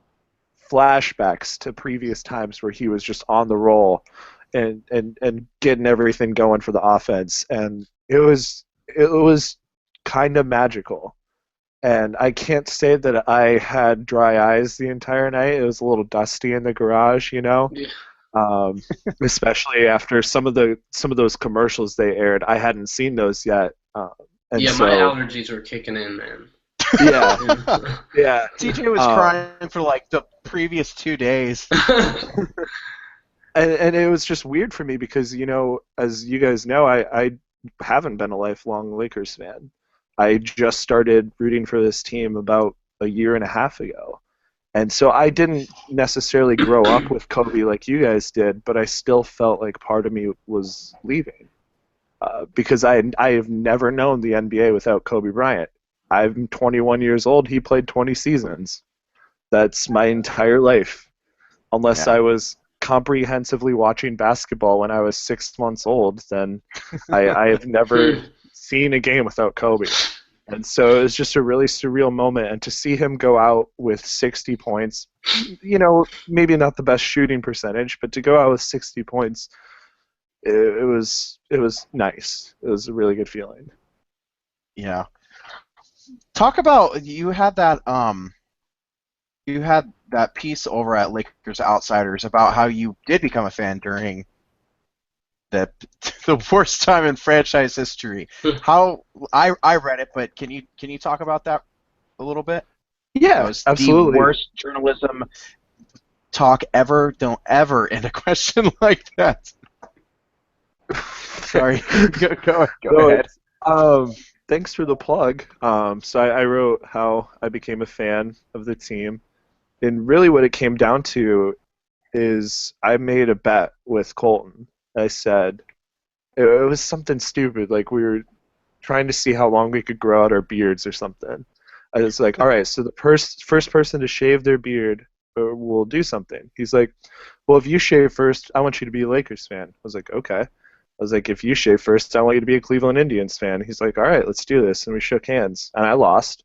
flashbacks to previous times where he was just on the roll and getting everything going for the offense, and it was kind of magical. And I can't say that I had dry eyes the entire night. It was a little dusty in the garage. Yeah. Um, Especially after some of those commercials they aired. I hadn't seen those yet, and Yeah, my so allergies were kicking in, man. yeah, yeah, TJ was um, crying for like the previous 2 days. and it was just weird for me because as you guys know, I haven't been a lifelong Lakers fan. I just started rooting for this team about a year and a half ago. And so I didn't necessarily grow up with Kobe like you guys did, but I still felt like part of me was leaving because I have never known the NBA without Kobe Bryant. I'm 21 years old. He played 20 seasons. That's my entire life, unless Yeah. I was comprehensively watching basketball when I was 6 months old. Then I have never seen a game without Kobe. And so it was just a really surreal moment, and to see him go out with 60 points, maybe not the best shooting percentage, but to go out with 60 points, it was nice. It was a really good feeling. Yeah. Talk about you had that piece over at Lakers Outsiders about how you did become a fan during the the worst time in franchise history. How I read it, but can you talk about that a little bit? That Yeah, was the absolutely. worst journalism talk ever. Don't ever end a question like that. Sorry. Go So ahead. thanks for the plug. So I wrote how I became a fan of the team, and really what it came down to is I made a bet with Colton. I said it was something stupid, like we were trying to see how long we could grow out our beards or something. I was like, all right, so the first person to shave their beard will do something. He's like, well, if you shave first, I want you to be a Lakers fan. I was like, okay. I was like, if you shave first, I want you to be a Cleveland Indians fan. He's like, all right, let's do this. And we shook hands, and I lost.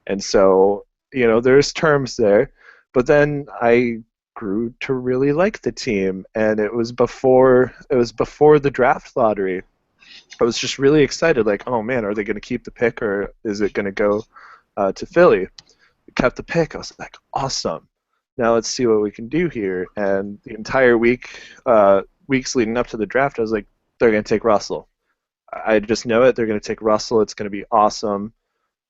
And so, there's terms there. But then I grew to really like the team, and it was before the draft lottery. I was just really excited, like, oh man, are they going to keep the pick or is it going to go to Philly? We kept the pick. I was like, awesome. Now let's see what we can do here. And the entire weeks leading up to the draft, I was like, they're going to take Russell. I just know it. They're going to take Russell. It's going to be awesome.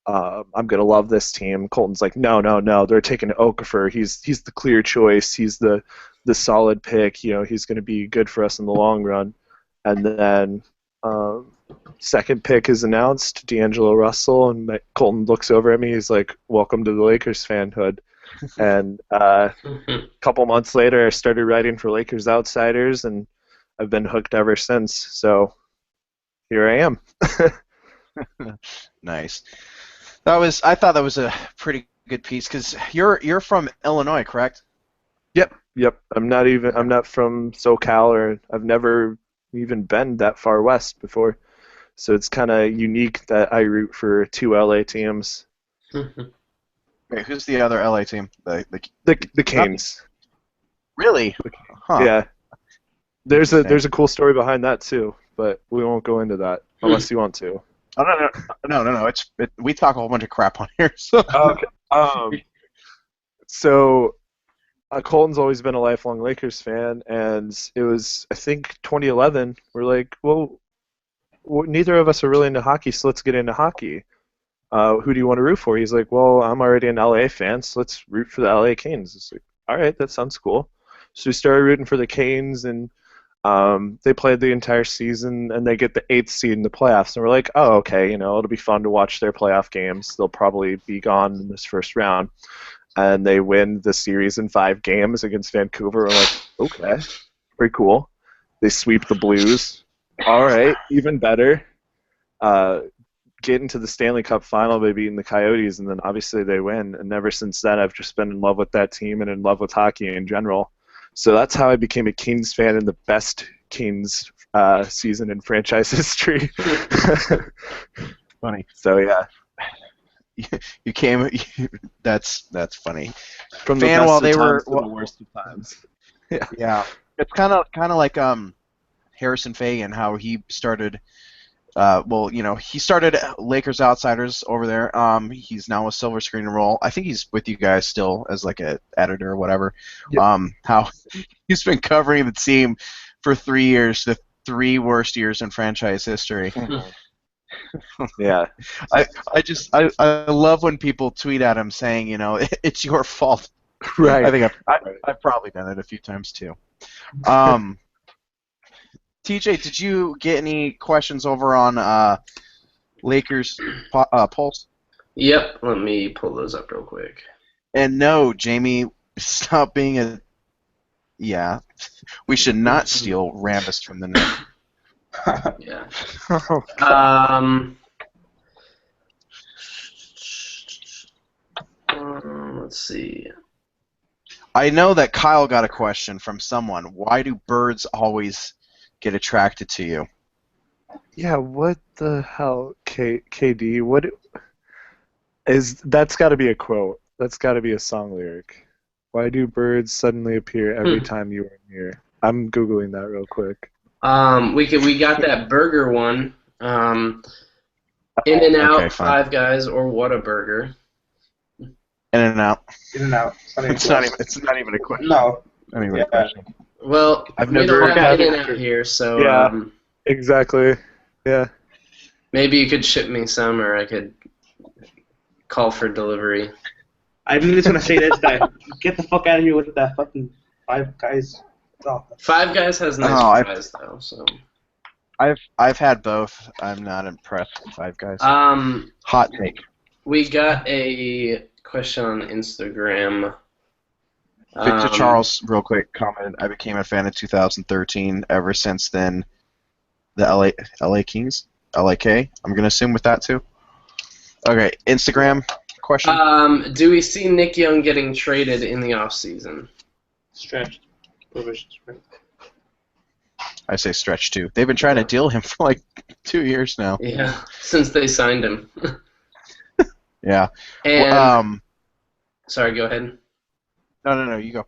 I'm going to love this team. Colton's like, no, no, no. They're taking Okafor. He's the clear choice. He's the solid pick. He's going to be good for us in the long run. And then second pick is announced, D'Angelo Russell, and Colton looks over at me. He's like, welcome to the Lakers fanhood. And a couple months later, I started writing for Lakers Outsiders, and I've been hooked ever since. So here I am. Nice. I thought that was a pretty good piece because you're from Illinois, correct? Yep. I'm not from SoCal, or I've never even been that far west before. So it's kind of unique that I root for two LA teams. Wait, who's the other LA team? The Canes. Really? Huh. Yeah. There's Interesting. a cool story behind that too, but we won't go into that unless you want to. Oh, no. We talk a whole bunch of crap on here. So. Okay. So Colton's always been a lifelong Lakers fan, and it was, I think, 2011. We're like, well, neither of us are really into hockey, so let's get into hockey. Who do you want to root for? He's like, well, I'm already an LA fan, so let's root for the LA Canes. It's like, all right, that sounds cool. So we started rooting for the Canes, and they played the entire season, and they get the 8th seed in the playoffs. And we're like, oh, okay, it'll be fun to watch their playoff games. They'll probably be gone in this first round. And they win the series in 5 games against Vancouver. We're like, okay, pretty cool. They sweep the Blues. All right, even better. Get into the Stanley Cup final by beating the Coyotes, and then obviously they win. And ever since then, I've just been in love with that team and in love with hockey in general. So that's how I became a Kings fan in the best Kings season in franchise history. Funny. So yeah, you came. That's funny. from Fan the best while of they times were to the worst of times. Yeah. It's kind of like Harrison Fagan, how he started. He started Lakers Outsiders over there. He's now a Silver Screen and Roll. I think he's with you guys still as like an editor or whatever. Yep. How he's been covering the team for 3 years, the 3 worst years in franchise history. Yeah. I love when people tweet at him saying, it's your fault. Right. I think I've probably done it a few times too. TJ, did you get any questions over on Lakers Pulse? Yep, let me pull those up real quick. And no, Jamie, stop being a... Yeah, we should not steal Rambus from the net. Yeah. Let's see. I know that Kyle got a question from someone. Why do birds always get attracted to you? Yeah, what the hell, KD? What is that's got to be a quote. That's got to be a song lyric. Why do birds suddenly appear every time you are near? I'm googling that real quick. We got that burger one. In and Out, Okay, fine. Five Guys, or Whataburger. In and out. In and out. It's not even a question. No. Not even a question. Well, I've we never don't heard have that. In and Out here, so Yeah. Exactly. Yeah. maybe you could ship me some, or I could call for delivery. I'm just gonna say this: that get the fuck out of here with that fucking Five Guys. Oh. Five Guys has nice Oh, fries, though. So. I've had both. I'm not impressed with Five Guys. Hot take. We got a question on Instagram. Victor Charles, real quick, commented, I became a fan in 2013. Ever since then, the LA Kings? LAK? I'm going to assume with that, too. Okay, Instagram question? Do we see Nick Young getting traded in the offseason? Stretched. Provisions. Right? I say stretch, too. They've been trying to deal him for like 2 years now. Yeah, since they signed him. Yeah. And sorry, go ahead. No, you go.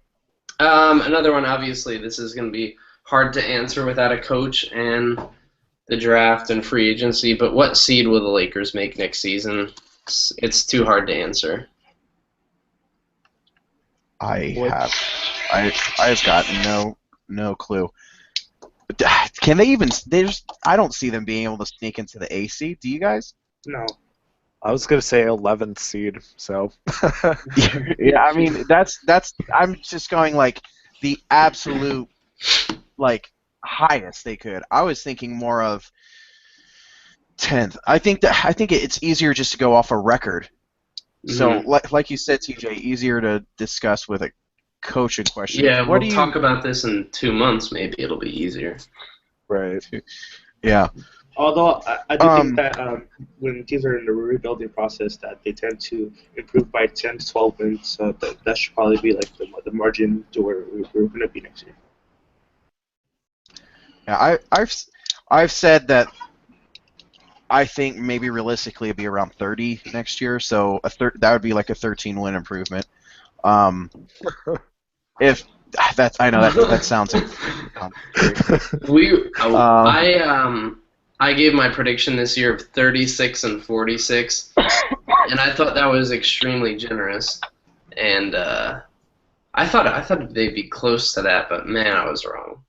Another one, obviously, this is going to be hard to answer without a coach and the draft and free agency, but what seed will the Lakers make next season? It's too hard to answer. I've got no clue. Can they even? I don't see them being able to sneak into the AC. Do you guys? No. I was gonna say 11th seed. So. Yeah, I mean that's. I'm just going like the absolute like highest they could. I was thinking more of 10th. I think it's easier just to go off a record. Mm-hmm. So like you said, TJ, easier to discuss with a coaching question. Yeah, we'll talk about this in 2 months. Maybe it'll be easier. Right. Yeah. Although I do think Um, that when teams are in the rebuilding process, that they tend to improve by 10 to 12 wins. So that should probably be like the margin to where we're going to be next year. yeah, I've said that I think maybe realistically it'd be around 30 next year, so that would be like a 13 win improvement. Um, if I know that sounds complicated. Um, I gave my prediction this year of 36 and 46, and I thought that was extremely generous. And I thought they'd be close to that, but man, I was wrong.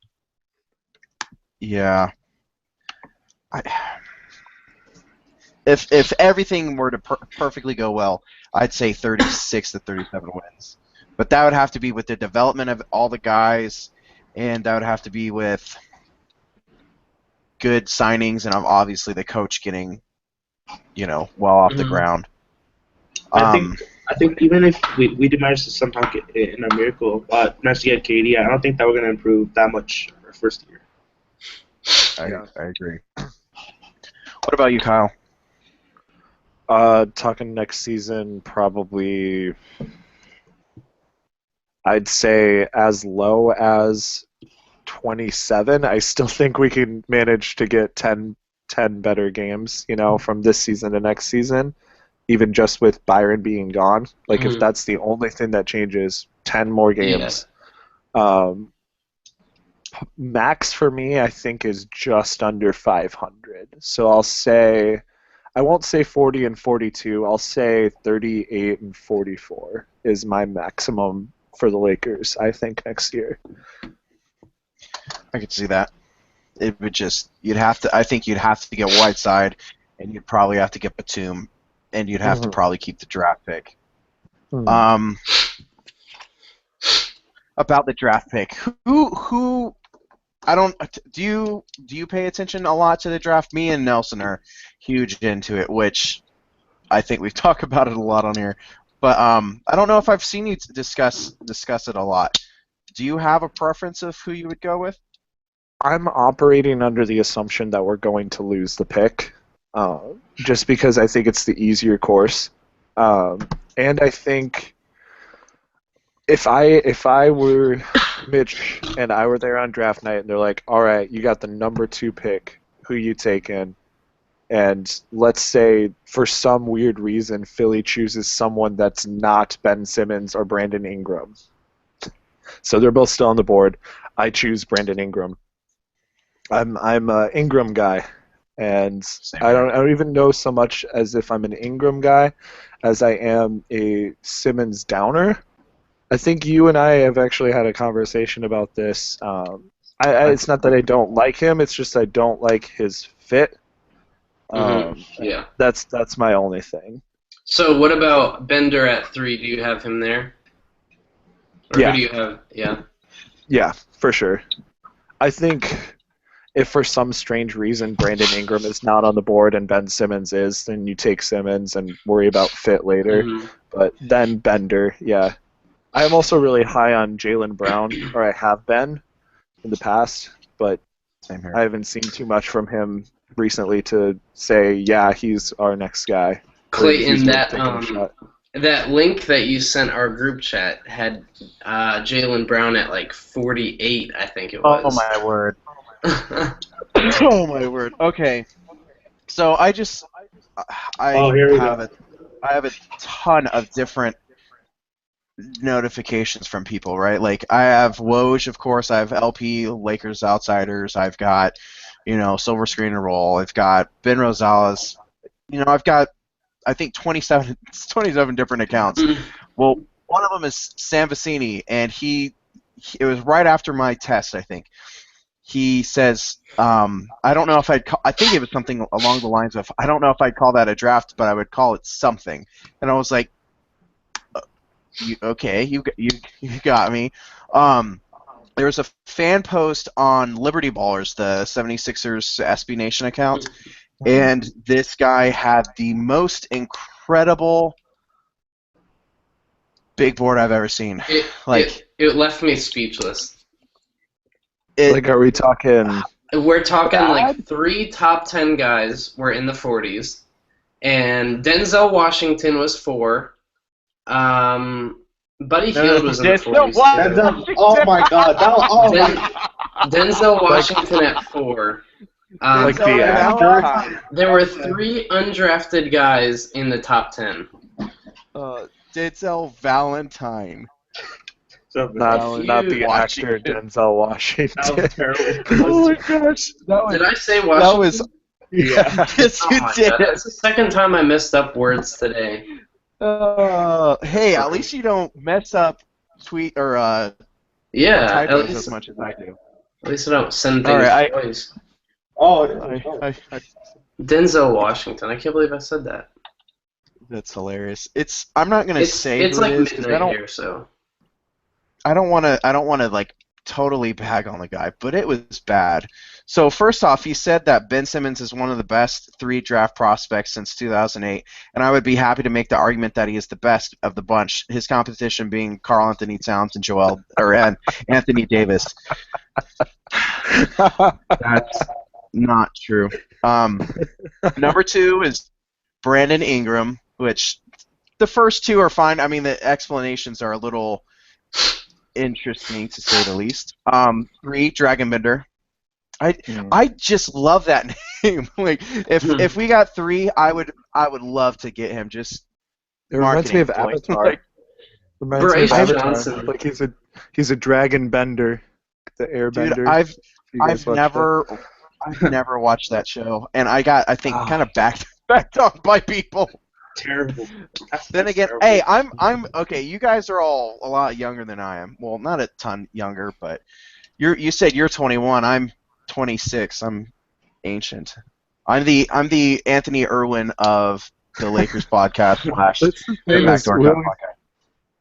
yeah, if everything were to perfectly go well, I'd say 36 to 37 wins. But that would have to be with the development of all the guys, and that would have to be with good signings, and obviously the coach getting, well off the ground. I think even if we did manage to somehow get in a miracle, manage to get KD, I don't think that we're going to improve that much our first year. I agree. What about you, Kyle? Talking next season, probably I'd say as low as 27. I still think we can manage to get 10 better games, from this season to next season, even just with Byron being gone. Like, if that's the only thing that changes, 10 more games. Yeah. Max for me, I think, is just under 500. So I won't say 40 and 42. I'll say 38 and 44 is my maximum for the Lakers, I think, next year. I could see that. It would I think you'd have to get Whiteside, and you'd probably have to get Batum, and you'd have to probably keep the draft pick. About the draft pick, who I don't do you pay attention a lot to the draft? Me and Nelson are huge into it, which I think we've talked about it a lot on here. But I don't know if I've seen you discuss it a lot. Do you have a preference of who you would go with? I'm operating under the assumption that we're going to lose the pick, just because I think it's the easier course, and I think if I were Mitch and I were there on draft night and they're like, all right, you got the number 2 pick, who you taking? And let's say for some weird reason Philly chooses someone that's not Ben Simmons or Brandon Ingram. So they're both still on the board. I choose Brandon Ingram. I'm a Ingram guy, and I don't even know so much as if I'm an Ingram guy as I am a Simmons downer. I think you and I have actually had a conversation about this. It's not that I don't like him; it's just I don't like his fit. Yeah, that's my only thing. So what about Bender at 3? Do you have him there? Or Yeah. Who do you have? Yeah. Yeah, for sure. I think if for some strange reason Brandon Ingram is not on the board and Ben Simmons is, then you take Simmons and worry about fit later. But then Bender, yeah. I am also really high on Jaylen Brown, or I have been in the past, but Same here. I haven't seen too much from him recently to say, yeah, he's our next guy. Clayton, that link that you sent our group chat had Jaylen Brown at like 48, I think it was. Oh my word. Oh my word. Okay. So I have a ton of different notifications from people, right? Like I have Woj, of course. I have LP, Lakers Outsiders. I've got, Silver Screen and Roll. I've got Ben Rosales. I've got, I think 27 different accounts. Well, one of them is Sam Vecini, and it was right after my test, I think. He says, I don't know if I think it was something along the lines of, I don't know if I'd call that a draft, but I would call it something. And I was like, okay, you got me. There was a fan post on Liberty Ballers, the 76ers SB Nation account, and this guy had the most incredible big board I've ever seen. It left me speechless. Are we talking We're talking Bad? like 3 top 10 guys were in the 40s, and Denzel Washington was 4. Buddy Hield was in the 40s too. Oh my God! Denzel Washington at 4. Like the Denzel actor? Valentine. There were 3 undrafted guys in the top 10. Denzel Valentine. Not the actor Washington. Denzel Washington. That was terrible. Oh my gosh. Did I say Washington? That was. Yeah. Yes, Oh you my did. God, that's the second time I messed up words today. Hey, at least you don't mess up tweet or Yeah, typos as much as I do. at least I don't send All things right, twice. I, Denzel Washington. I can't believe I said that. that's hilarious. I'm not gonna say It's who like it is because midnight here, so. I don't want to like totally bag on the guy, but it was bad. So first off, he said that Ben Simmons is one of the best 3 draft prospects since 2008, and I would be happy to make the argument that he is the best of the bunch. His competition being Karl Anthony Towns and Anthony Davis. That's not true. Number 2 is Brandon Ingram, which the first 2 are fine. I mean, the explanations are a little interesting to say the least. 3, Dragonbender. I just love that name. Like if we got 3, I would love to get him. Just It reminds me of marketing points. Avatar. Like, Reminds me Bryce of Avatar. Johnson. Like he's a dragon bender, the airbender. dude, I've I've never watched that show, and I think kind of backed on by people. Terrible. Then again, terrible. hey, I'm okay. You guys are all a lot younger than I am. Well, not a ton younger, but you said you're 21. I'm 26. I'm ancient. I'm the Anthony Irwin of the Lakers podcast slash Backdoor podcast.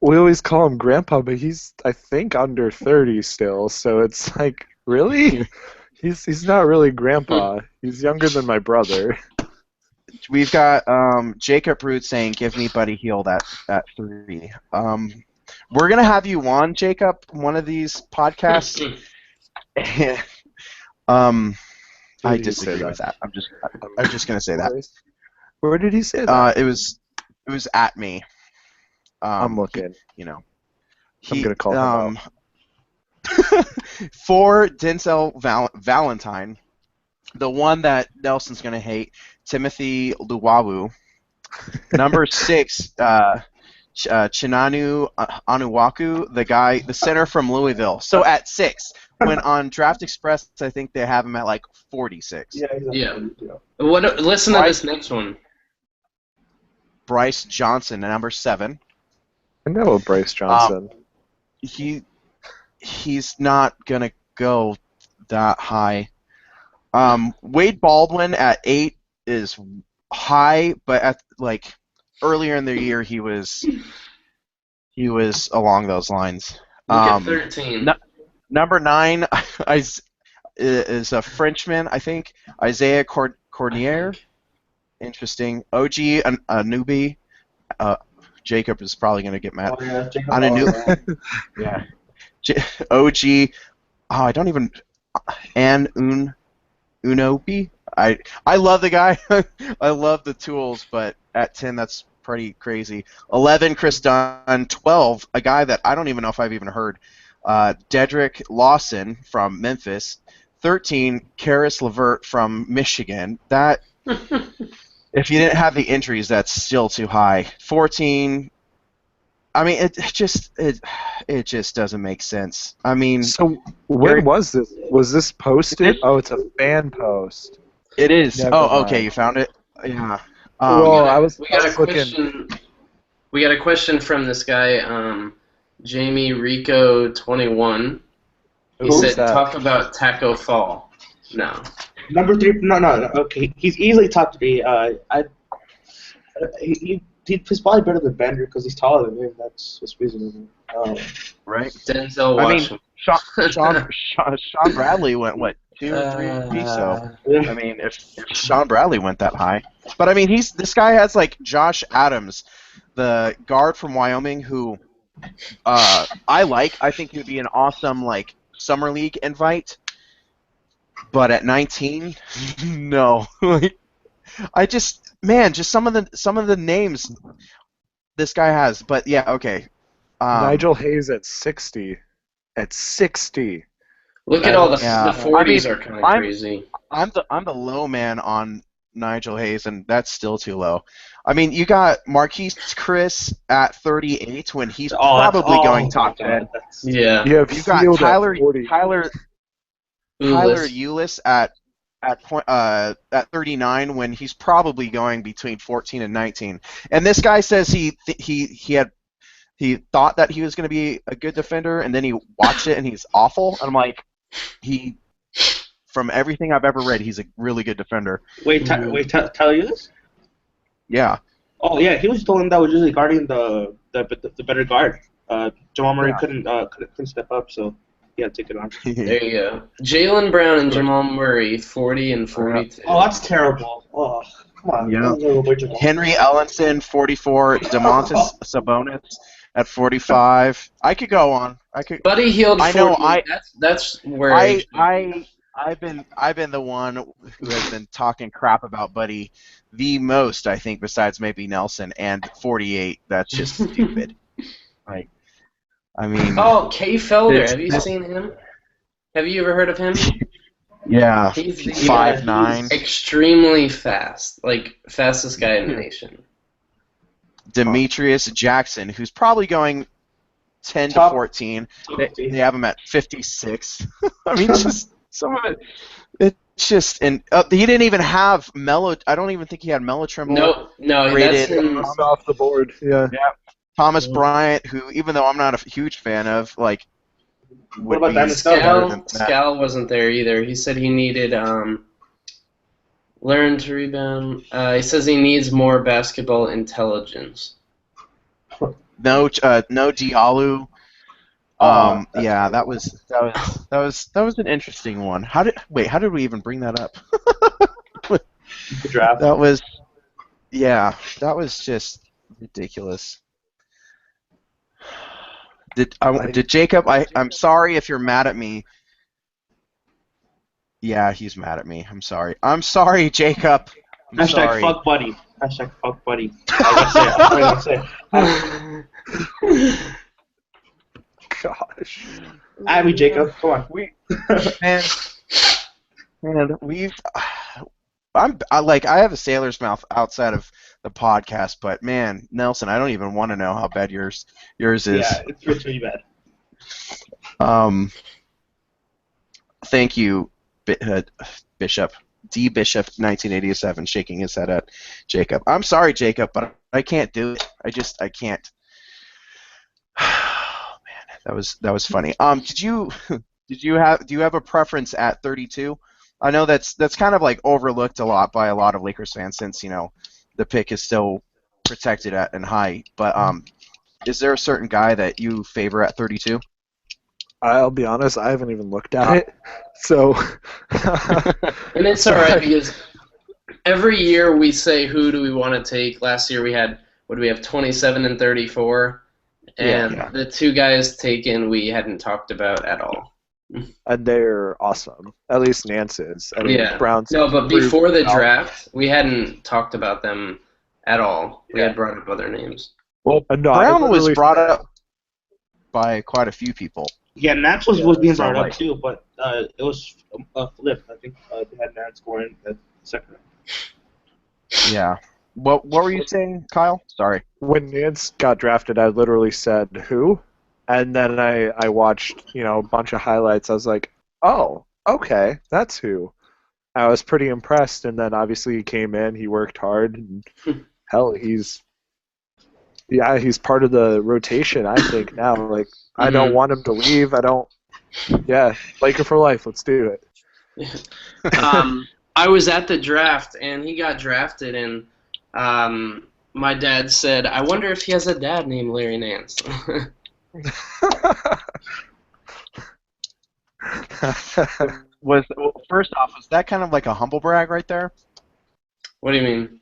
We always call him Grandpa, but he's I think under 30 still. So it's like, really? He's not really Grandpa. He's younger than my brother. We've got Jacob Root saying, "Give me Buddy Hield at 3." We're gonna have you on, Jacob, one of these podcasts. I disagree with that. I'm just gonna say that. Where did he say that? It was at me. I'm looking. You know, I'm gonna call him out. For Denzel Valentine, the one that Nelson's gonna hate, Timothy Luwawu. Number 6, Chinanu Anuwaku, the center from Louisville. So at 6, when on Draft Express, I think they have him at like 46. Yeah. Listen to this next one. Bryce Johnson, number 7. I know Bryce Johnson. He's not gonna go that high. Wade Baldwin at 8 is high, but at like earlier in the year he was along those lines. Look at 13. Number 9 is a Frenchman, I think, Isaiah Cornier. Interesting. OG Anunoby. Jacob is probably going to get mad. Oh, yeah, Jacob Yeah. OG. Oh, I don't even. Unobi. I love the guy. I love the tools, but at 10, that's pretty crazy. 11, Chris Dunn. 12, a guy that I don't even know if I've even heard. Dedrick Lawson from Memphis. 13, Karis LeVert from Michigan. That. If you didn't have the injuries, that's still too high. 14. I mean, it just doesn't make sense. I mean, so when was this? Was this posted? Oh, it's a fan post. It is. Never Oh, mind. okay, you found it. Yeah. We got a question from this guy, Jamie Rico 21. He Who's said, that? "Talk about Taco Fall." No. Number 3. No. Okay, he's easily top 3. He's probably better than Bender because he's taller than him. That's what's reasonable. Right. Denzel I Washington. mean, Sean Bradley went what 2 or 3 so. I mean, if Sean Bradley went that high, but I mean, this guy has like Josh Adams, the guard from Wyoming, who I think he would be an awesome like summer league invite. but at 19, no. Just some of the names this guy has. But yeah, okay. Nigel Hayes at 60. At 60. Look at all the Yeah. 40s are kind of crazy. I'm the low man on Nigel Hayes, and that's still too low. I mean, you got Marquise Chris at 38 when he's probably going top 10. Yeah. You have You got Field Tyler at 40. Ulis at 39 when he's probably going between 14 and 19. And this guy says he thought that he was going to be a good defender, and then he watched it and he's awful. And I'm like, from everything I've ever read, he's a really good defender. Tell you this? Yeah. Oh yeah, he was the one that was usually guarding the better guard. Jamal Murray couldn't step up, so he had to take it on. There you go. Jaylen Brown and Jamal Murray, 40 and 42. Oh, that's terrible. Oh, come on. Yeah. Henry Ellenson, 44. Demontis Sabonis at 45. I could go on. Buddy Hield, 40. I know. That's where I've been the one who has been talking crap about Buddy the most, I think, besides maybe Nelson, and 48. That's just stupid. Like, I mean. Oh, Kay Felder. Have you seen him? Have you ever heard of him? Yeah. He's 5'9". Extremely fast, like fastest guy in the nation. Demetrius Jackson, who's probably going 10 to 14. They have him at 56. I mean, just some of it. It's just, and he didn't even have Melo. I don't even think he had Melo Trimble. No, rated. that's him. Off the board. Yeah. Thomas Bryant, who, even though I'm not a huge fan of, like, what about that? Scal wasn't there either. He said he needed learn to rebound. He says he needs more basketball intelligence. No Diallo. Yeah, that was an interesting one. How did we even bring that up? The draft. That was just ridiculous. Did Jacob? I'm sorry if you're mad at me. Yeah, he's mad at me. I'm sorry. I'm sorry, Jacob. I'm sorry. Fuck Buddy. Hashtag fuck Buddy. I gotta say it. Gosh. Abby, Jacob, come on. I have a sailor's mouth outside of the podcast, but man, Nelson, I don't even want to know how bad yours is. Yeah, it's really bad. Thank you, Bishop. D Bishop 1987 shaking his head at Jacob. I'm sorry, Jacob, but I can't do it. I can't. Man, that was funny. Do you have a preference at 32? I know that's kind of like overlooked a lot by a lot of Lakers fans since, you know, the pick is still protected and high. But is there a certain guy that you favor at 32? I'll be honest, I haven't even looked at it. So and it's all right because every year we say who do we want to take. Last year we had 27 and 34, and the two guys taken we hadn't talked about at all. And they're awesome. At least Nance is. I mean, Brown's. No, but before the draft, we hadn't talked about them at all. We had brought up other names. Well, Brown was brought up by quite a few people. Yeah, Nance was being brought up too, but it was a flip. I think they had Nance going at second round. Yeah. What were you saying, Kyle? Sorry. When Nance got drafted, I literally said, who? And then I watched, a bunch of highlights. I was like, oh, okay, that's who. I was pretty impressed, and then obviously he came in, he worked hard, and hell, he's part of the rotation, I think, now. Like, I don't want him to leave. Laker for life, let's do it. I was at the draft, and he got drafted, and my dad said, I wonder if he has a dad named Larry Nance. First off, was that kind of like a humble brag right there? What do you mean?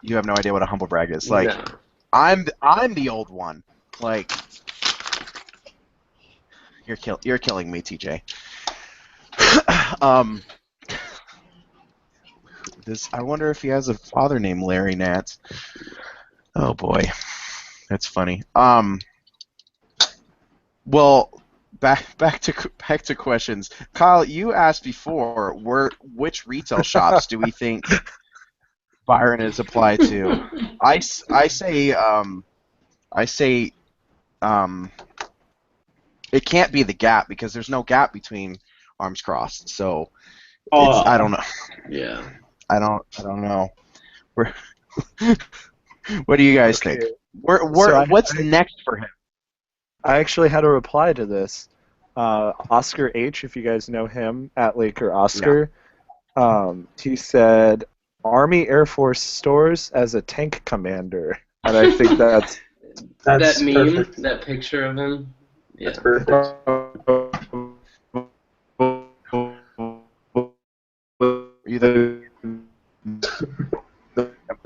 You have no idea what a humble brag is. Like, no. I'm the old one. Like, you're killing me, TJ. um, I wonder if he has a father named Larry Nance. Oh boy, that's funny. Well, back to questions. Kyle, you asked before, which retail shops do we think Byron is applied to? I say it can't be the Gap because there's no gap between Arms Crossed. So I don't know. Yeah. I don't know. We're what do you guys think? What's next for him? I actually had a reply to this. Oscar H, if you guys know him, at Laker Oscar, he said, Army Air Force stores as a tank commander. And I think that's that meme, perfect. that picture of him. Yeah. That's perfect.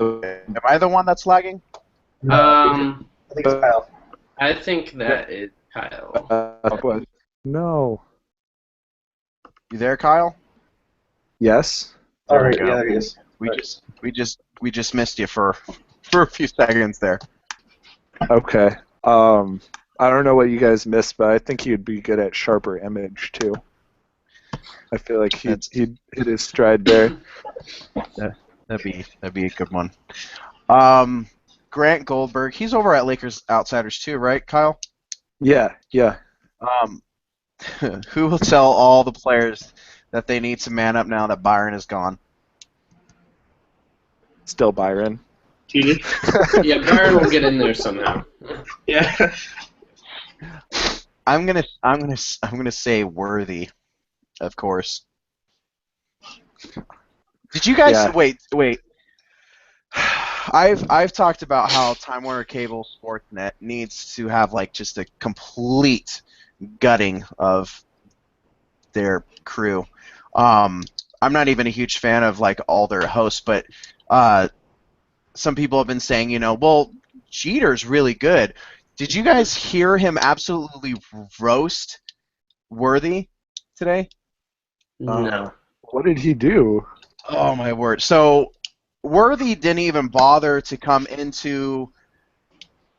Am I the one that's lagging? I think it's Kyle. I think that is Kyle. no. You there, Kyle? Yes. All right, There we yeah, go. there he is. We just missed you for a few seconds there. Okay. I don't know what you guys missed, but I think he'd be good at sharper image too. I feel like he'd hit his stride there. That'd be a good one. Grant Goldberg, he's over at Lakers Outsiders too, right, Kyle? Yeah. Who will tell all the players that they need to man up now that Byron is gone? Still Byron. TJ? Yeah, Byron will get in there somehow. Yeah. I'm gonna say Worthy, of course. Did you guys wait? I've talked about how Time Warner Cable Sportsnet needs to have like just a complete gutting of their crew. I'm not even a huge fan of like all their hosts, but some people have been saying, well, Jeter's really good. Did you guys hear him absolutely roast Worthy today? No. What did he do? Oh my word! So Worthy didn't even bother to come into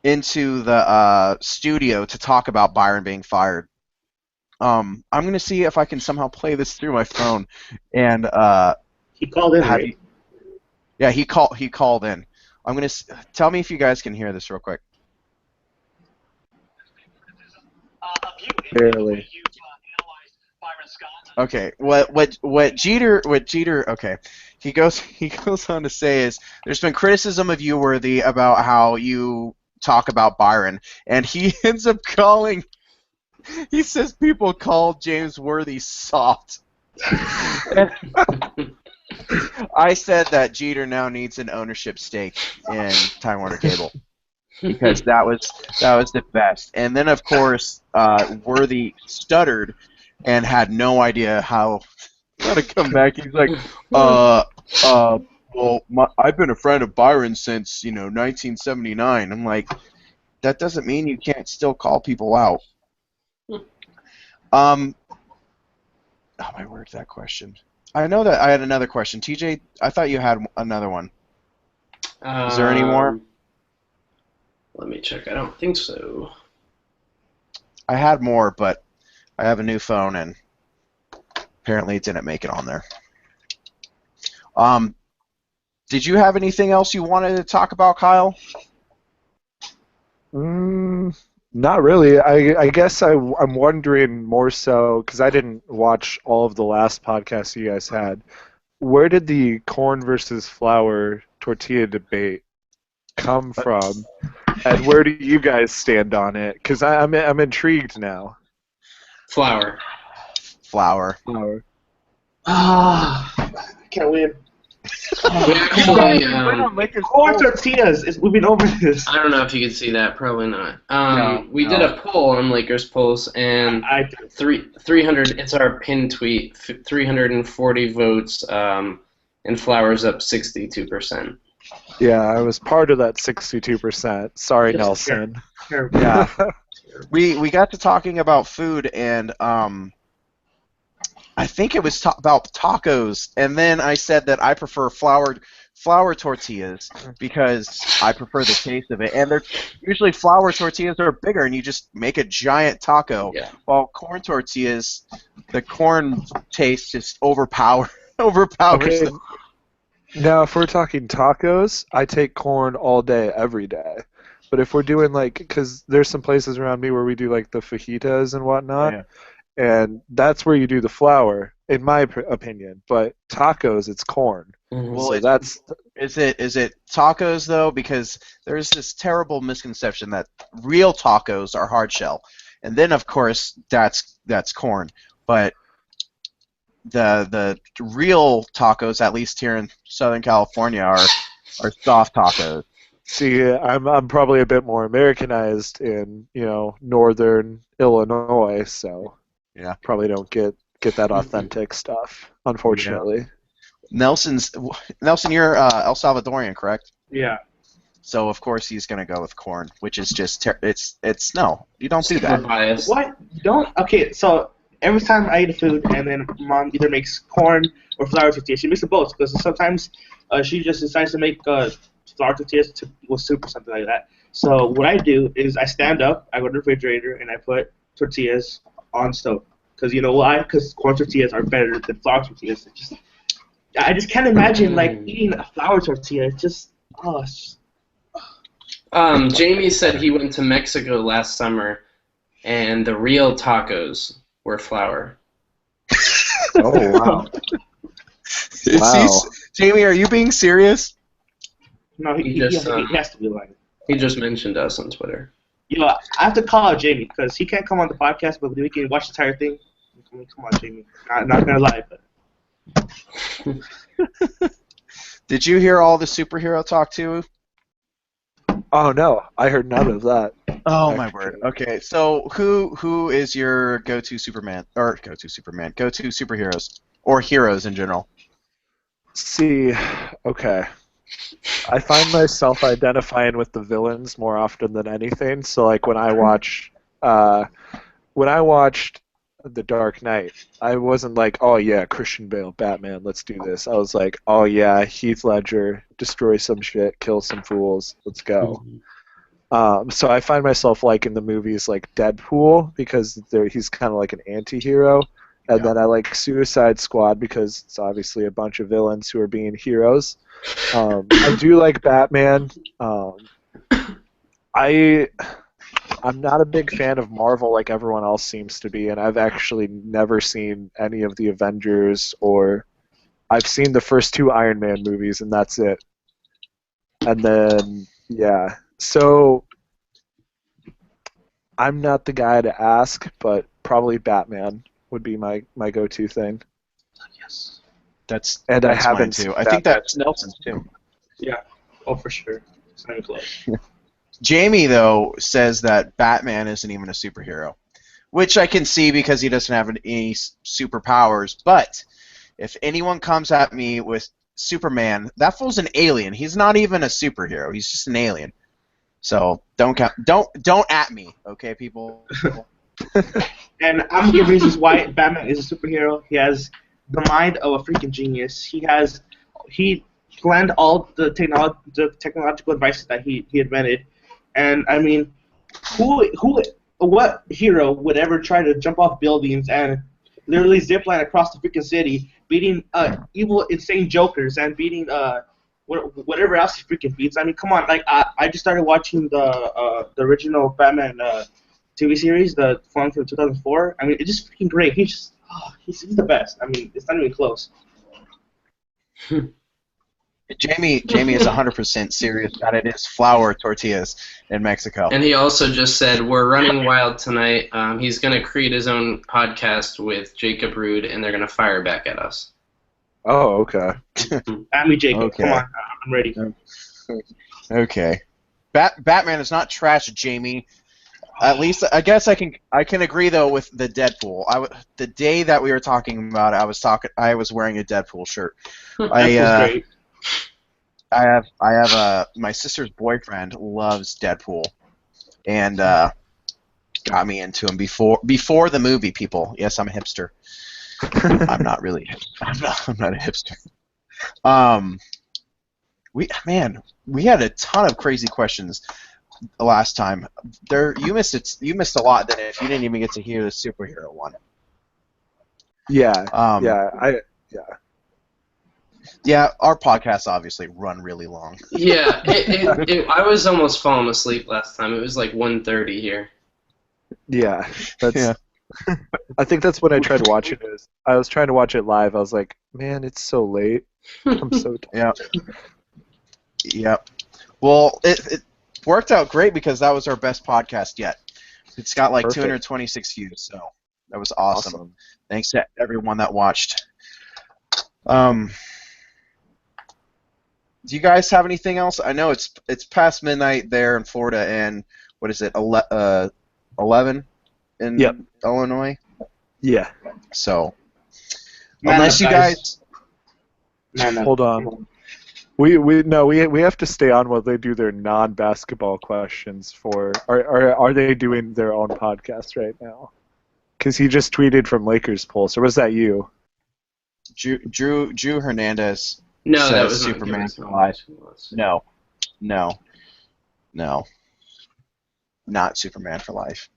the studio to talk about Byron being fired. I'm gonna see if I can somehow play this through my phone, and He called in, right? yeah, he called in. I'm gonna tell me if you guys can hear this real quick. Barely. Okay, what Jeter okay. He goes on to say is there's been criticism of you, Worthy, about how you talk about Byron, and he ends up calling. He says people call James Worthy soft. I said that Jeter now needs an ownership stake in Time Warner Cable because that was the best. And then of course Worthy stuttered and had no idea how to come back. He's like, well, I've been a friend of Byron since 1979. I'm like, that doesn't mean you can't still call people out. Oh my word, that question. I know that I had another question. TJ, I thought you had another one. Is there any more? Let me check. I don't think so. I had more, but I have a new phone, and apparently it didn't make it on there. Did you have anything else you wanted to talk about, Kyle? Not really. I guess I'm wondering more so, because I didn't watch all of the last podcasts you guys had. Where did the corn versus flour tortilla debate come from? And where do you guys stand on it? Because I'm intrigued now. Flour. Flour. I can't win. We actually, Corn tortillas. We've been over this. I don't know if you can see that. Probably not. We did a poll on Lakers Pulse, and 300. It's our pinned tweet. 340 votes, and Flour's up 62%. Yeah, I was part of that 62%. Sorry, Nelson. Yeah. We got to talking about food, and I think it was about tacos, and then I said that I prefer flour tortillas because I prefer the taste of it. And they're usually flour tortillas are bigger, and you just make a giant taco. Yeah. While corn tortillas, the corn taste just overpowers Okay, them. now if we're talking tacos, I take corn all day, every day. But if we're doing like, because there's some places around me where we do like the fajitas and whatnot, Yeah. and that's where you do the flour, in my opinion. But tacos, it's corn. Well, So that's Is it tacos though? Because there's this terrible misconception that real tacos are hard shell, and then of course that's corn. But the real tacos, at least here in Southern California, are soft tacos. see, I'm probably a bit more Americanized in northern Illinois, so Yeah. probably don't get that authentic stuff, unfortunately. Nelson, you're El Salvadorian, correct? Yeah. So of course he's gonna go with corn, which is just it's no, you don't do Super that. biased. What? Don't. Okay, so every time I eat food, and then mom either makes corn or flour tortillas, she makes them both because sometimes she just decides to make flour tortillas with soup or something like that. So what I do is I stand up, I go to the refrigerator, and I put tortillas on stove. Because you know why? Because corn tortillas are better than flour tortillas. I just can't imagine like eating a flour tortilla. It's just Jamie said he went to Mexico last summer, and the real tacos were flour. Oh wow! Wow. Jamie, are you being serious? No, he has to be lying. He just mentioned us on Twitter. I have to call out Jamie because he can't come on the podcast, but we can watch the entire thing. Come on, Jamie. Not gonna lie, but. Did you hear all the superhero talk too? Oh no, I heard none of that. Oh my word. Okay, so who is your go-to superheroes or heroes in general? See, okay. I find myself identifying with the villains more often than anything. So like when I watched The Dark Knight, I wasn't like, oh yeah, Christian Bale, Batman, let's do this. I was like, oh yeah, Heath Ledger, destroy some shit, kill some fools, let's go. So I find myself liking the movies like Deadpool because he's kind of like an anti-hero. And then I like Suicide Squad because it's obviously a bunch of villains who are being heroes. I do like Batman. I'm not a big fan of Marvel like everyone else seems to be, and I've actually never seen any of the Avengers, or I've seen the first 2 Iron Man movies, and that's it. And then, yeah. So, I'm not the guy to ask, but probably Batman would be my go-to thing. Yes. That's I mine haven't too. I think that's Nelson's too. Yeah. Oh, for sure. It's not even close. Jamie, though, says that Batman isn't even a superhero, which I can see because he doesn't have any superpowers. But if anyone comes at me with Superman, that fool's an alien. He's not even a superhero. He's just an alien. So don't at me, okay, people. And I'm gonna give reasons why Batman is a superhero. He has the mind of a freaking genius. He planned all the technological devices that he invented. And I mean, what hero would ever try to jump off buildings and literally zip line across the freaking city, beating evil, insane jokers and beating whatever else he freaking beats? I mean, come on! Like I just started watching the original Batman TV series, the one from 2004. I mean, it's just freaking great. He's the best. I mean, it's not even close. Jamie is 100% serious that it is flour tortillas in Mexico. And he also just said, we're running wild tonight. He's going to create his own podcast with Jacob Rude, and they're going to fire back at us. Oh, okay. At me, Jacob. Okay. Come on, I'm ready. Okay. Batman is not trash, Jamie. At least I guess I can agree though with the Deadpool. The day that we were talking about it, I was wearing a Deadpool shirt. Great. I have my sister's boyfriend loves Deadpool, and got me into him before the movie. People, yes, I'm a hipster. I'm not really. I'm not a hipster. Um, we had a ton of crazy questions last time. You missed it. You missed a lot. Then if you didn't even get to hear the superhero one. Yeah, Um, yeah. Yeah, our podcasts obviously run really long. Yeah, I was almost falling asleep last time. It was like 1:30 here. Yeah, that's. Yeah. I think that's when I tried watching it. I was trying to watch it live. I was like, man, it's so late. I'm so tired. Yeah. Yep. Well, it worked out great because that was our best podcast yet. It's got like Perfect. 226 views, so that was awesome. Thanks to everyone that watched. Do you guys have anything else? I know it's past midnight there in Florida, and what is it, 11 in Yep. Illinois? Yeah. So, Man unless up, you guys... Man up. Hold on. We have to stay on while they do their non-basketball questions for. Are they doing their own podcast right now? Because he just tweeted from Lakers Pulse, or was that you? Drew Hernandez No, says that was not Superman Giving for Someone life. Else. No. Not Superman for life.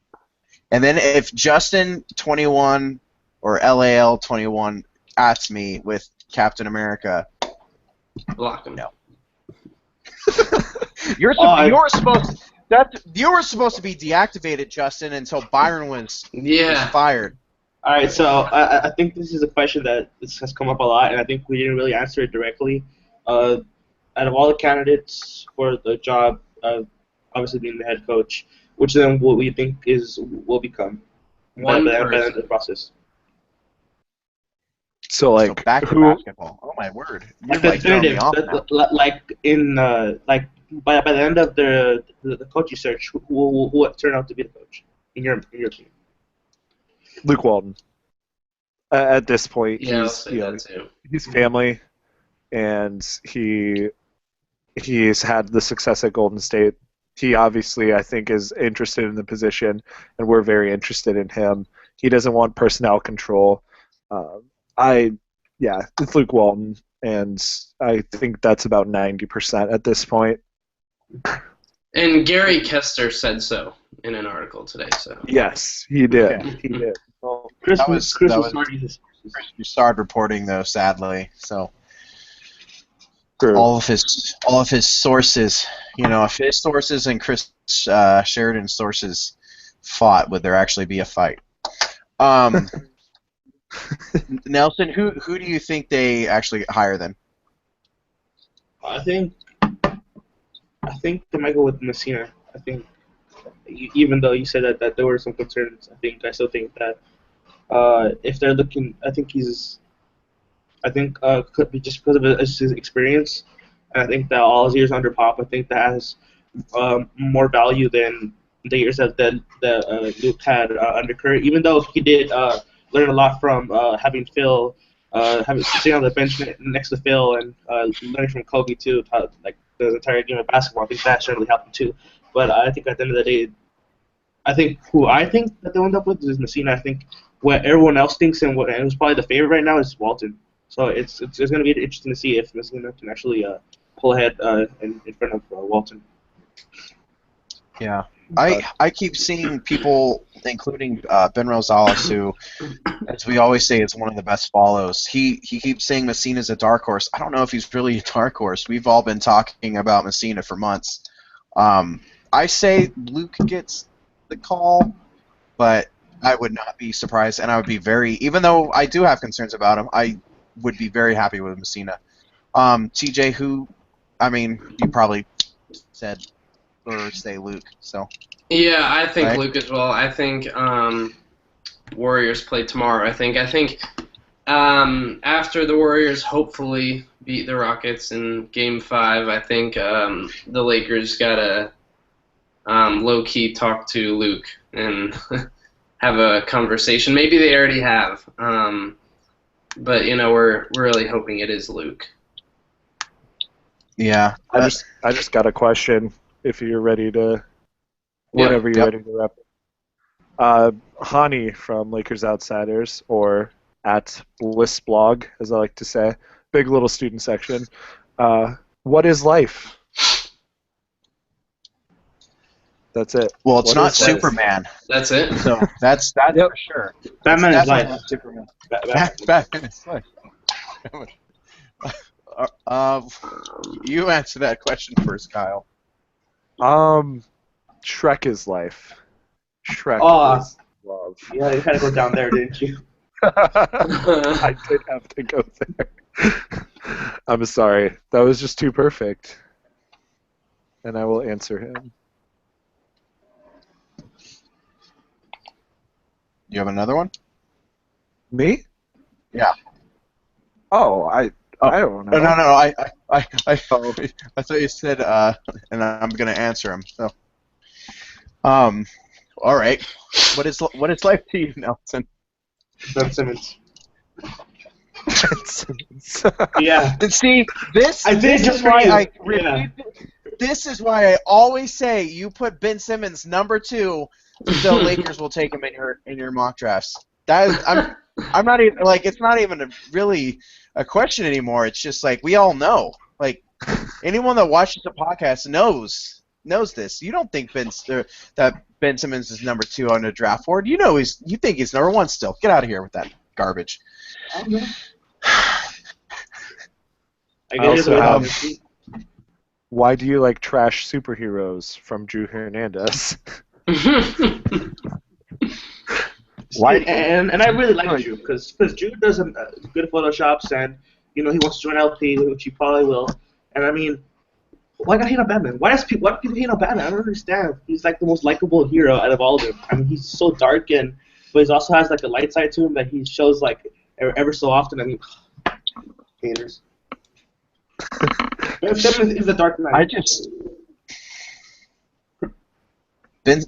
And then if Justin 21 or LAL 21 asks me with Captain America, Block him. No. you were supposed to be deactivated, Justin, until Byron was fired. All right, so I think this is a question that has come up a lot, and I think we didn't really answer it directly. Out of all the candidates for the job of obviously being the head coach, which of them will we think will become by the end of the process? So like So back to basketball. Oh my word! You're like throwing me off now. Like by the end of the coaching search, who will turn out to be the coach in your opinion? Luke Walton. At this point, Yeah, I'll say that too. He's family, and he's had the success at Golden State. He obviously, I think, is interested in the position, and we're very interested in him. He doesn't want personnel control. It's Luke Walton, and I think that's about 90% at this point. And Gary Kester said so in an article today. So yes, he did. Okay. He did. Well, Chris Broussard reporting though, sadly. So True. all of his sources, if his sources and Chris Sheridan's sources fought, would there actually be a fight? Nelson, who do you think they actually hire then? I think they might go with Messina. I think even though you said that there were some concerns, I still think that if they're looking, could be just because of his experience, and I think that all his years under Pop, I think that has more value than the years that Luke had under Curry. Even though he did learn a lot from having Phil, sitting on the bench next to Phil, and learning from Kobe too, like the entire game of basketball. I think that certainly helped him too. But I think at the end of the day, who I think that they'll end up with is Messina. I think what everyone else thinks and who's probably the favorite right now is Walton. So it's going to be interesting to see if Messina can actually pull ahead in front of Walton. Yeah, I keep seeing people, including Ben Rosales, who, as we always say, is one of the best follows. He keeps saying Messina's a dark horse. I don't know if he's really a dark horse. We've all been talking about Messina for months. I say Luke gets the call, but I would not be surprised, and I would be even though I do have concerns about him, I would be very happy with Messina. TJ, you probably said or say Luke, so. Yeah, I think right? Luke as well. I think Warriors play tomorrow. I think after the Warriors hopefully beat the Rockets in Game 5, I think the Lakers gotta low-key talk to Luke and have a conversation. Maybe they already have, but we're really hoping it is Luke. Yeah. I just got a question. If you're ready to, whenever you're ready to wrap. Hani from Lakers Outsiders or at BlissBlog, as I like to say. Big little student section. What is life? That's it. Well, it's What not is life? Superman, That's it. so that's Yep. for sure. Batman It's is life. definitely not Superman. Batman. Batman is life. You answer that question first, Kyle. Shrek is life. Shrek Oh. is love. Yeah, you had to go down there, didn't you? I did have to go there. I'm sorry. That was just too perfect. And I will answer him. You have another one? Me? Yeah. Oh, I don't know. No. I thought you said, and I'm gonna answer him. So, all right. What is life to you, Nelson? Ben Simmons. Yeah. And see, this I did is just why for you. I Yeah. this is why I always say you put Ben Simmons number 2, the Lakers will take him in your mock drafts. That is, I'm not even like it's not even really a question anymore. It's just like we all know. Like anyone that watches the podcast knows this. You don't think that Ben Simmons is number 2 on the draft board. You think he's number 1 still. Get out of here with that garbage. I guess also have- it's Why do you like trash superheroes from Drew Hernandez? Why? And I really like Drew because Drew does good photoshops and he wants to join LP, which he probably will. And I mean, why not hate on Batman? Why do people hate on Batman? I don't understand. He's like the most likable hero out of all of them. I mean, he's so dark but he also has like a light side to him that he shows like ever so often. I mean, haters. Ben Simmons is the Dark Knight.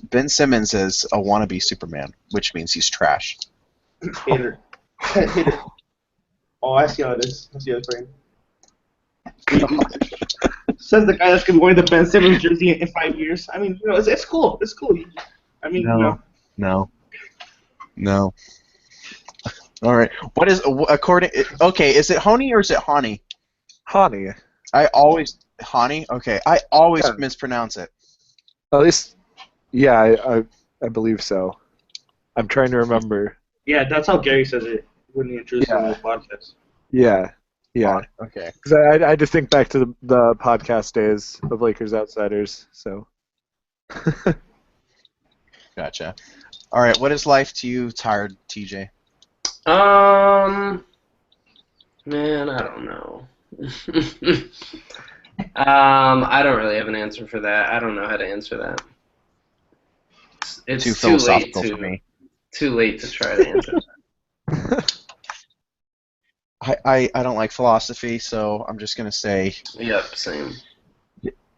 Ben Simmons is a wannabe Superman, which means he's trash. Hater. Hater. Oh, I see how it is. I see how it's framed. Says the guy that's gonna be wearing the Ben Simmons jersey in 5 years. I mean, it's cool. It's cool. I mean, No. All right. What is according? Okay, is it Honey or is it Hani? Hani. Hani. Okay, I always Yeah. mispronounce it. At least, yeah, I believe so. I'm trying to remember. Yeah, that's how Gary says it when he introduces him to the podcast. Yeah. Okay. Because I had to think back to the podcast days of Lakers Outsiders. So. Gotcha. All right. What is life to you, tired TJ? Man, I don't know. I don't really have an answer for that. I don't know how to answer that. It's Too too philosophical late for me. Too late to try to answer that. I don't like philosophy, so I'm just gonna say Yep, same.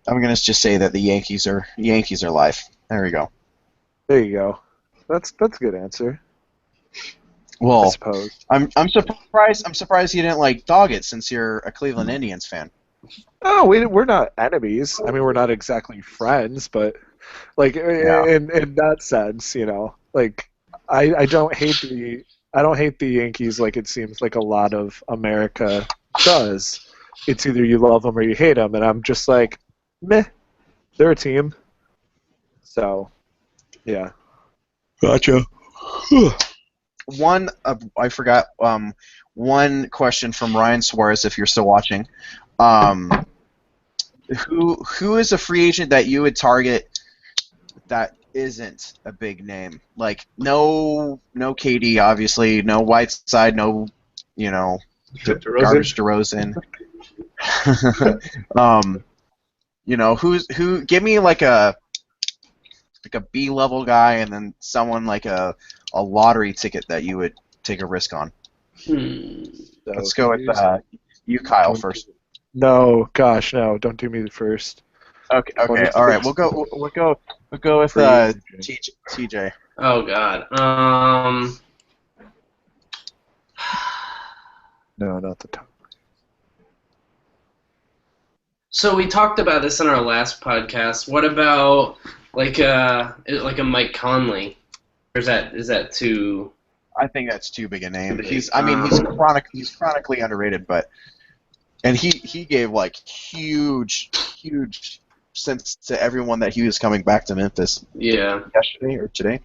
I'm gonna just say that the Yankees are life. There we go. There you go. That's a good answer. I Well, suppose. I'm surprised you didn't like dog it since you're a Cleveland Indians fan. Oh, we're not enemies. I mean, we're not exactly friends, but like Yeah. in that sense, like I don't hate the Yankees like it seems like a lot of America does. It's either you love them or you hate them, and I'm just like, meh. They're a team. So, yeah. Gotcha. I forgot. One question from Ryan Suarez, if you're still watching. Who is a free agent that you would target that isn't a big name? Like no KD, obviously, no Whiteside, no garbage DeRozan. Who? Give me like a B-level guy, and then someone like a lottery ticket that you would take a risk on. Let's go with you, Kyle, first. No, gosh, no! Don't do me first. Okay, all right. We'll go with TJ. Oh God. No, not the top. So we talked about this in our last podcast. What about like a Mike Conley? Or is that too? I think that's too big a name. He's chronically underrated, and he gave like huge sense to everyone that he was coming back to Memphis Yeah. yesterday or today.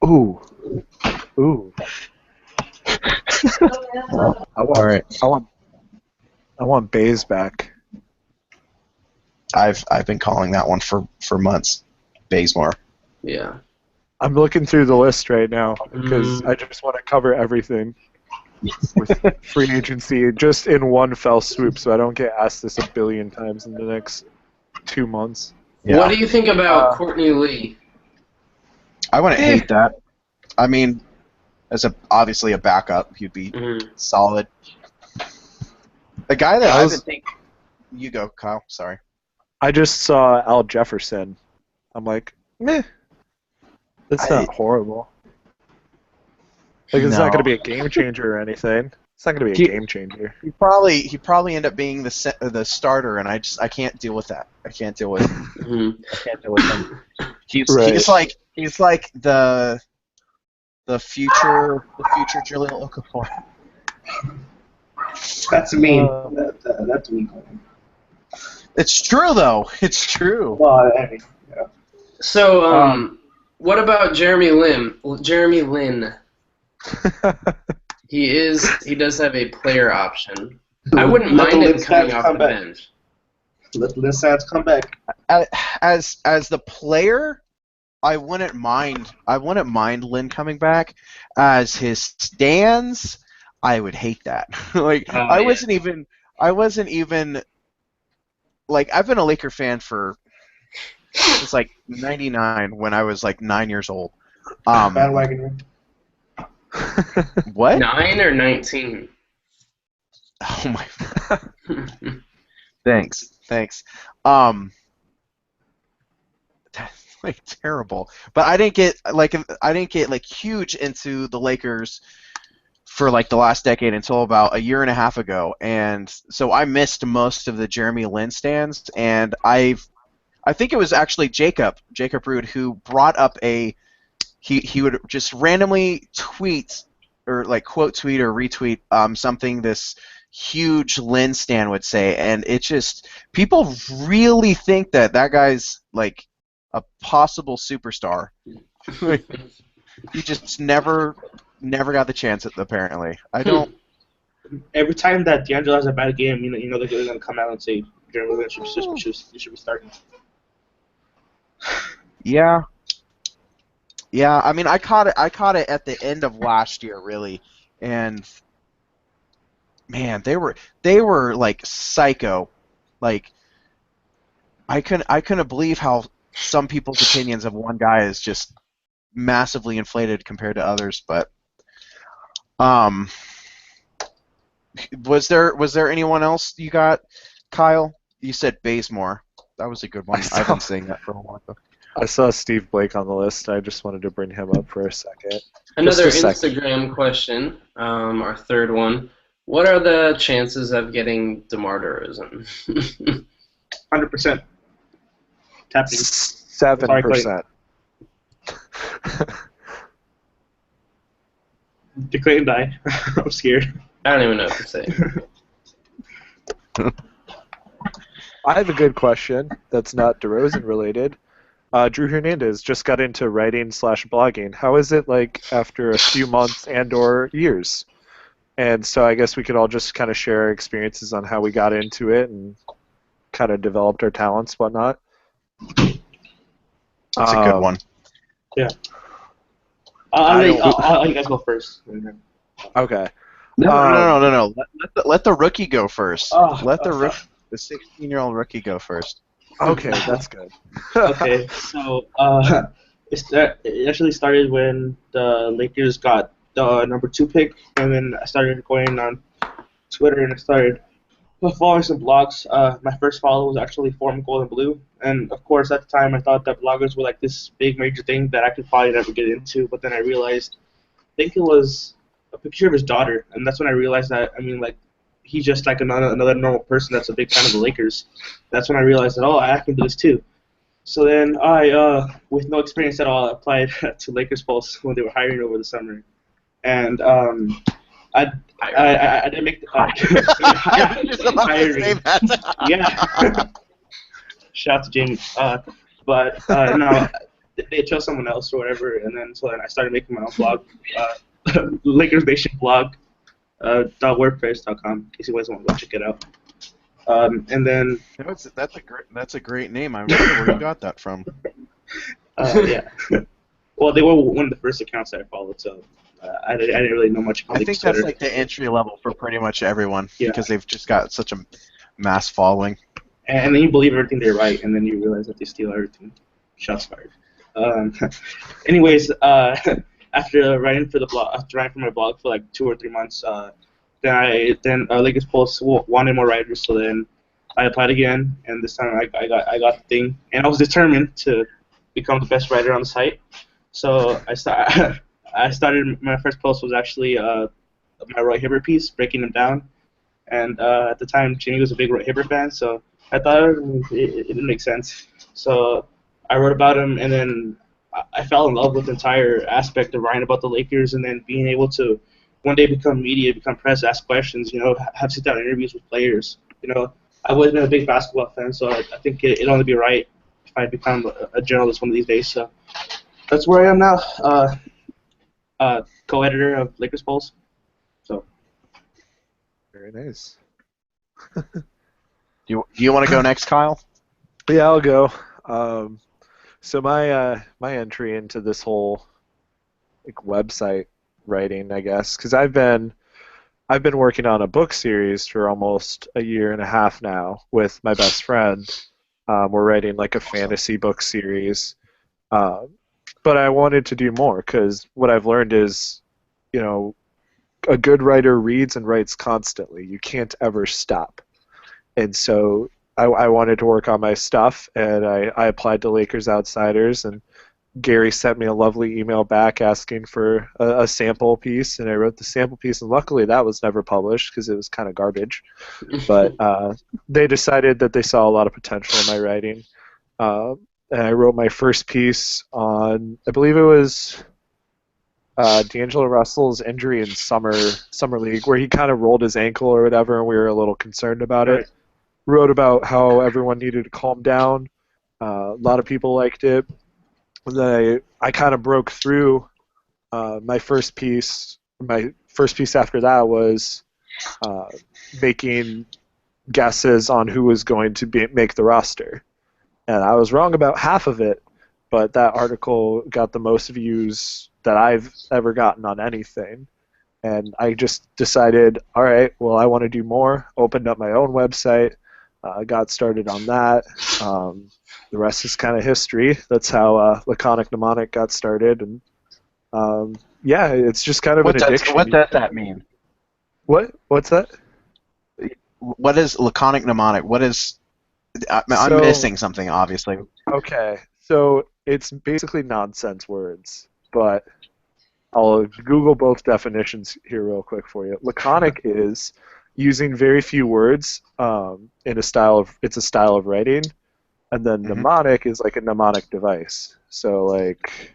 Ooh. All right. I want Bays back. I've been calling that one for months. Bazemore. Yeah. I'm looking through the list right now because I just want to cover everything with free agency just in one fell swoop, so I don't get asked this a billion times in the next 2 months. Yeah. What do you think about Courtney Lee? I wouldn't hate that. I mean, obviously a backup, he'd be solid. The guy that I've been thinking. You go, Kyle. Sorry. I just saw Al Jefferson. I'm like, meh. That's not horrible. Like, it's not going to be a game changer or anything. It's not going to be a game changer. He probably end up being the starter, and I can't deal with that. I can't deal with. I can't deal with him. He's like the future Jaleel Okafor. That's mean. That's mean. It's true though. It's true. Well, I mean, yeah. So, what about Jeremy Lin? Jeremy Lin. He does have a player option. I wouldn't mind him coming off the bench. Let Lin Sands come back. As the player, I wouldn't mind Lin coming back. As his stands, I would hate that. I wasn't even like, I've been a Laker fan since like '99 when I was like 9 years old. Bandwagon. What? 9 or 19? Oh my. Thanks. That's like terrible. But I didn't get huge into the Lakers for like the last decade until about a year and a half ago, and so I missed most of the Jeremy Lin stands, and I think it was actually Jacob Rude who brought up he would just randomly tweet or like quote tweet or retweet something this huge Lin stan would say, and it just, people really think that guy's like a possible superstar. He just never got the chance, apparently. I don't. Every time that D'Angelo has a bad game, you know they're gonna come out and say Jeremy Lin should be starting. Yeah. I mean, I caught it at the end of last year, really, and man, they were like psycho. Like, I couldn't believe how some people's opinions of one guy is just massively inflated compared to others. But was there anyone else you got, Kyle? You said Bazemore. That was a good one. I've been saying that for a while. I saw Steve Blake on the list. I just wanted to bring him up for a second. Another Instagram question, our third one. What are the chances of getting DeMar DeRozan? 100%. Tapping. 7%. Declare and die. I'm scared. I don't even know what to say. I have a good question that's not DeRozan related. Drew Hernandez just got into writing/blogging. How is it like after a few months and/or years? And so I guess we could all just kind of share our experiences on how we got into it and kind of developed our talents, whatnot. That's a good one. Yeah. I'll let you guys go first. Okay. No. Let the rookie go first. Let the 16-year-old rookie go first. Okay, that's good. Okay, so it actually started when the Lakers got the number 2 pick, and then I started going on Twitter and I started following some blogs. My first follow was actually Forum Gold and Blue, and of course at the time I thought that bloggers were like this big major thing that I could probably never get into, but then I realized, I think it was a picture of his daughter, and that's when I realized that, I mean, like, he's just like another normal person that's a big fan of the Lakers. That's when I realized that, I can do this too. So then I, with no experience at all, applied to Lakers Pulse when they were hiring over the summer. and I I didn't make the I was just about to say hiring. that. Yeah. Shout out to Jamie. But no, they chose someone else or whatever, and then I started making my own blog, Lakers Nation blog, .wordpress.com. In case you guys want to go check it out. And then That's a great name. I wonder where you got that from. yeah. Well, they were one of the first accounts that I followed, so I didn't really know much about I think Twitter. that's like the entry level for pretty much everyone Yeah. because they've just got such a mass following. And then you believe everything they write, and then you realize that they steal everything. Shots fired. Anyways, after writing for my blog for like 2 or 3 months, then Lakers Pulse wanted more writers, so then I applied again, and this time I got the thing, and I was determined to become the best writer on the site. So I started. My first post was actually my Roy Hibbert piece, breaking him down, and at the time Jimmy was a big Roy Hibbert fan, so I thought it didn't make sense. So I wrote about him, and then I fell in love with the entire aspect of writing about the Lakers, and then being able to one day become media, become press, ask questions, have sit-down interviews with players. I've always been a big basketball fan, so I think it'd only be right if I become a journalist one of these days. So that's where I am now, co-editor of Lakers Pulse. So. Very nice. Do you want to go next, Kyle? Yeah, I'll go. So my entry into this whole website writing, I guess, because I've been working on a book series for almost a year and a half now with my best friend. We're writing like a fantasy book series, but I wanted to do more because what I've learned is, a good writer reads and writes constantly. You can't ever stop. And so I wanted to work on my stuff, and I applied to Lakers Outsiders, and Gary sent me a lovely email back asking for a sample piece, and I wrote the sample piece, and luckily that was never published because it was kind of garbage. But they decided that they saw a lot of potential in my writing, and I wrote my first piece on, I believe it was D'Angelo Russell's injury in summer league, where he kind of rolled his ankle or whatever, and we were a little concerned about it. Wrote about how everyone needed to calm down. A lot of people liked it. And then I kind of broke through. My first piece after that was making guesses on who was going to make the roster. And I was wrong about half of it, but that article got the most views that I've ever gotten on anything. And I just decided, all right, well, I want to do more. Opened up my own website. Got started on that. The rest is kind of history. That's how Laconic Mnemonic got started, and yeah, it's just kind of an addiction. What does that mean? What's that? What is Laconic Mnemonic? What is? I'm missing something, obviously. Okay, so it's basically nonsense words, but I'll Google both definitions here real quick for you. Laconic is using very few words in a style of writing, and then mnemonic is like a mnemonic device. So like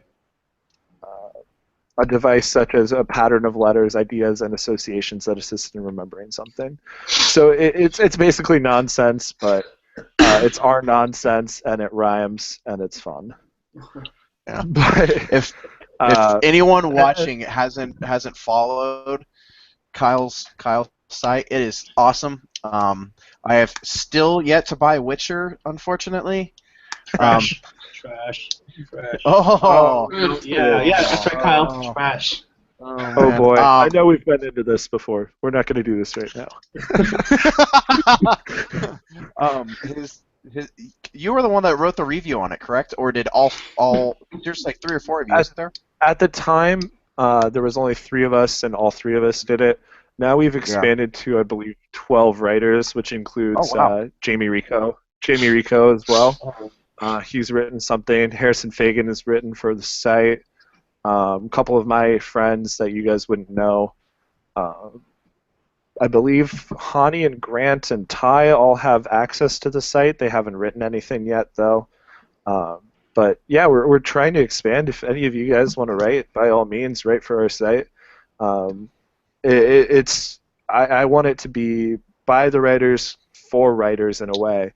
a device such as a pattern of letters, ideas, and associations that assist in remembering something. So it's basically nonsense, but it's our nonsense, and it rhymes, and it's fun. Yeah. But if anyone watching hasn't followed Kyle's site, it is awesome. I have still yet to buy Witcher, unfortunately. Trash. Oh. Yeah, that's right, Kyle. Trash. Oh boy, I know we've been into this before. We're not going to do this right now. You were the one that wrote the review on it, correct? Or did all there's like 3 or 4 of you, isn't there? At the time, there was only 3 of us, and all 3 of us did it. Now we've expanded to, I believe, 12 writers, which includes Jamie Rico as well. He's written something. Harrison Fagan has written for the site. A couple of my friends that you guys wouldn't know. I believe Hani and Grant and Ty all have access to the site. They haven't written anything yet, though. But yeah, we're trying to expand. If any of you guys want to write, by all means, write for our site. It's I want it to be by the writers for writers in a way,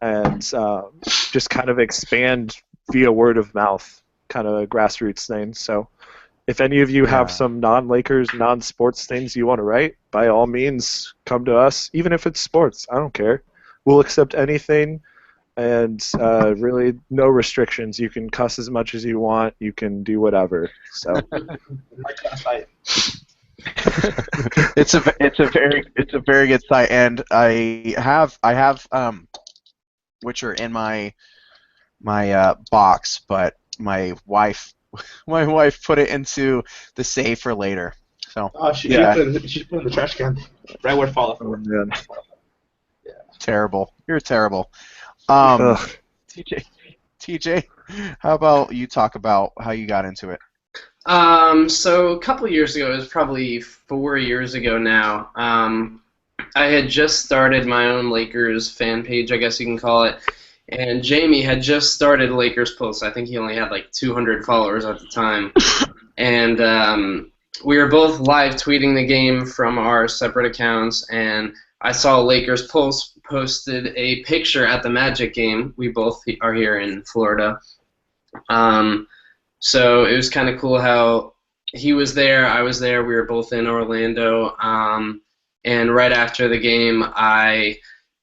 and just kind of expand via word of mouth, kind of a grassroots thing. So if any of you have Yeah. some non-Lakers, non-sports things you want to write, by all means, come to us. Even if it's sports, I don't care. We'll accept anything, and really no restrictions. You can cuss as much as you want. You can do whatever. So. It's a very good site, and I have which are in my box, but my wife put it into the save for later. So Oh, she Yeah. put it in the trash can, right where it falls. Oh, man. terrible. You're terrible. Ugh. TJ, how about you talk about how you got into it? So a couple years ago, it was probably 4 years ago now, I had just started my own Lakers fan page, I guess you can call it, and Jamie had just started Lakers Pulse. I think he only had like 200 followers at the time, and we were both live tweeting the game from our separate accounts, and I saw Lakers Pulse posted a picture at the Magic game. We both are here in Florida. So it was kind of cool how he was there, I was there, we were both in Orlando, and right after the game, I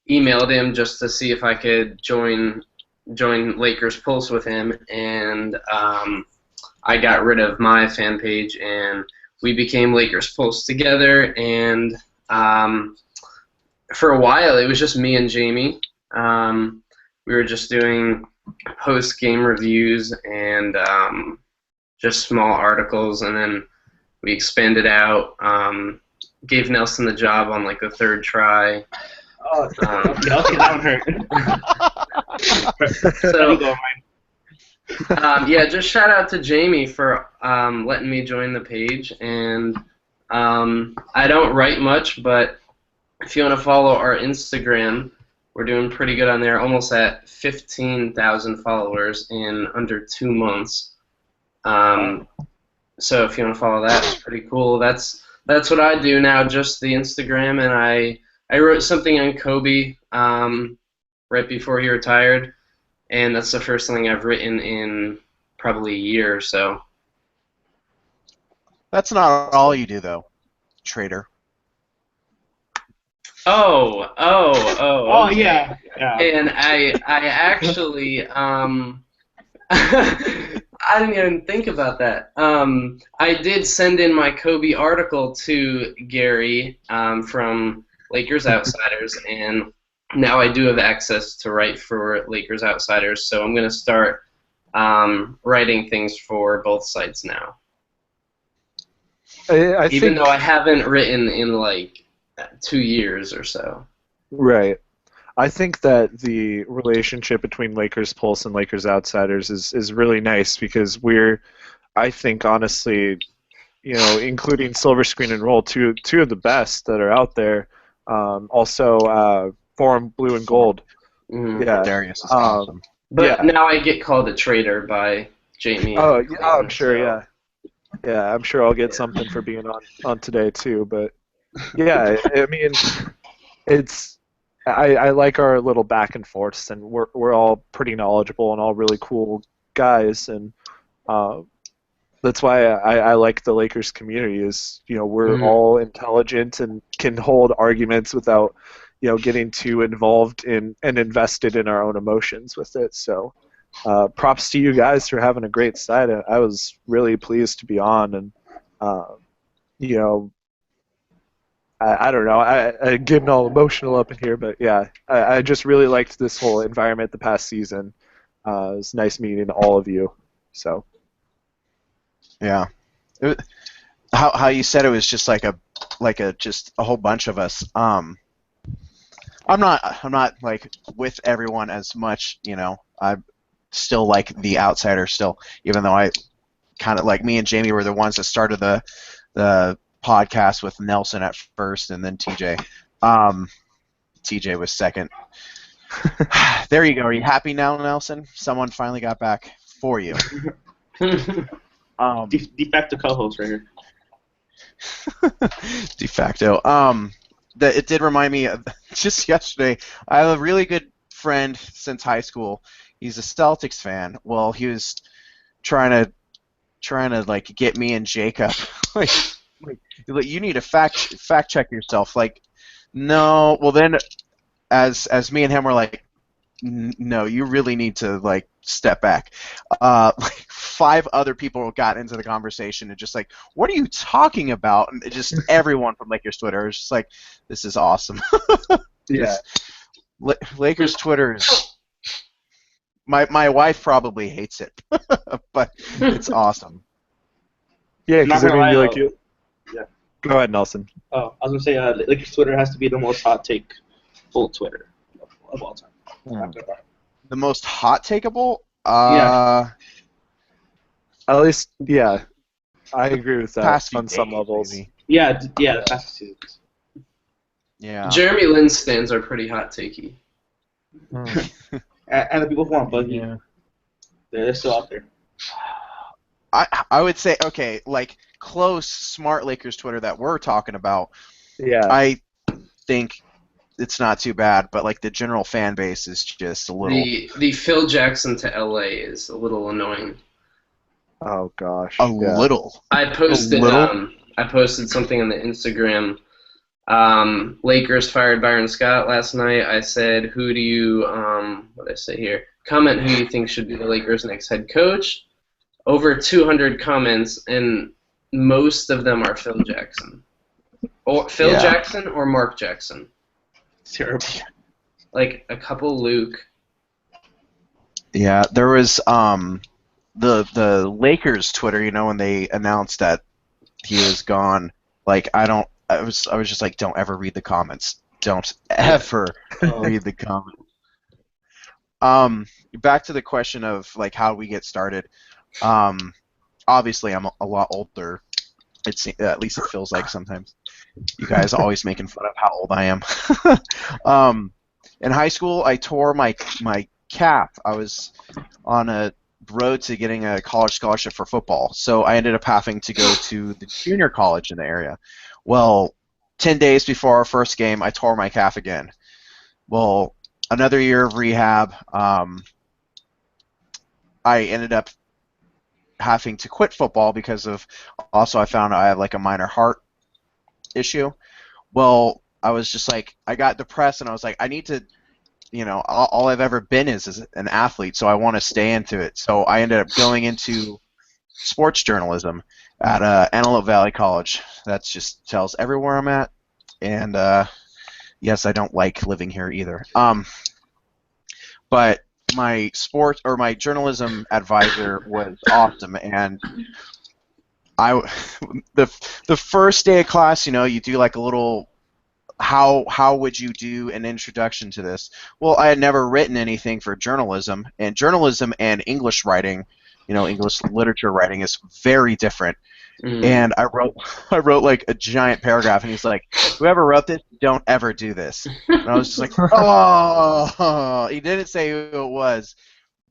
emailed him just to see if I could join Lakers Pulse with him, and I got rid of my fan page, and we became Lakers Pulse together, and for a while, it was just me and Jamie. We were just doing post-game reviews and just small articles, and then we expanded out, gave Nelson the job on like the third try. Oh, okay, that one hurt. So, Go, yeah, just shout out to Jamie for letting me join the page, and I don't write much, but if you want to follow our Instagram, we're doing pretty good on there, almost at 15,000 followers in under 2 months. So if you want to follow that, it's pretty cool. That's what I do now, just the Instagram, and I wrote something on Kobe right before he retired, and that's the first thing I've written in probably a year or so. That's not all you do, though, traitor. Oh, okay. yeah. And I actually I didn't even think about that. I did send in my Kobe article to Gary from Lakers Outsiders, and now I do have access to write for Lakers Outsiders, so I'm going to start writing things for both sites now. I Even think, though I haven't written in like 2 years or so. right. I think that the relationship between Lakers Pulse and Lakers Outsiders is really nice because I think honestly, including Silver Screen and Roll, two of the best that are out there. Also, Forum Blue and Gold. Mhm. Yeah. Darius is awesome. But now I get called a traitor by Jamie. Oh, yeah, I'm sure. Yeah. Yeah, I'm sure I'll get something for being on today too. But yeah, I mean, I like our little back and forths, and we're all pretty knowledgeable and all really cool guys, and that's why I like the Lakers community. Is we're all intelligent and can hold arguments without getting too involved in and invested in our own emotions with it. So props to you guys for having a great site. I was really pleased to be on, and I don't know. I'm getting all emotional up in here, but yeah, I just really liked this whole environment the past season. It was nice meeting all of you. So Yeah. How you said it was just like just a whole bunch of us. I'm not like with everyone as much. I still like the outsider still, even though I kind of like me and Jamie were the ones that started the podcast with Nelson at first, and then TJ. TJ was second. There you go. Are you happy now, Nelson? Someone finally got back for you. De facto co-host right here. De facto. That it did remind me of just yesterday. I have a really good friend since high school. He's a Celtics fan. Well, he was trying to like get me and Jacob like, like you need to fact check yourself. Like, no. Well, then as me and him were like, no, you really need to like step back. Like 5 other people got into the conversation and just like, what are you talking about? And it just everyone from Lakers Twitter was just like, this is awesome. Yeah. Lakers Twitter is. My wife probably hates it, but it's awesome. Yeah, Not because I gonna mean, lie, like though. you. Yeah. Go ahead, Nelson. Oh, I was gonna say, Lakers Twitter has to be the most hot take full Twitter of all time. Not gonna lie. The most hot takeable? Yeah. At least, yeah, I agree with that Past few on some days, levels. maybe. Yeah, the past seasons. Yeah. Jeremy Lin stands are pretty hot takey. And the people who want Buggy, Yeah. they're still out there. I would say, okay, like close, smart Lakers Twitter that we're talking about, Yeah. I think it's not too bad, but like the general fan base is just a little. The Phil Jackson to LA is a little annoying. Oh gosh. A yeah. little. I posted little? I posted something on the Instagram. Lakers fired Byron Scott last night. I said, who do you what did I say here? Comment who you think should be the Lakers' next head coach. Over 200 comments, and most of them are Phil Jackson. Or Phil Yeah. Jackson or Mark Jackson. It's terrible. Like a couple Luke. Yeah, there was the Lakers Twitter, you know, when they announced that he was gone. Like I was just like, don't ever read the comments. Don't ever read the comments. Back to the question of like how we get started. Obviously I'm a lot older. At least it feels like sometimes. You guys are always making fun of how old I am. In high school, I tore my calf. I was on a road to getting a college scholarship for football, so I ended up having to go to the junior college in the area. Well, 10 days before our first game, I tore my calf again. Well, another year of rehab. I ended up having to quit football because of also I found I have like a minor heart issue. Well, I was just like, I got depressed and I was like, I need to, you know, all I've ever been is an athlete, so I want to stay into it. So I ended up going into sports journalism at Antelope Valley College. That just tells everywhere I'm at. And yes, I don't like living here either. But my my journalism advisor was awesome, and the first day of class, you know, you do like a little how would you do an introduction to this? Well, I had never written anything for journalism, and English writing, you know, English literature writing is very different. And I wrote like a giant paragraph, and he's like, whoever wrote this, don't ever do this. And I was just like, oh, he didn't say who it was,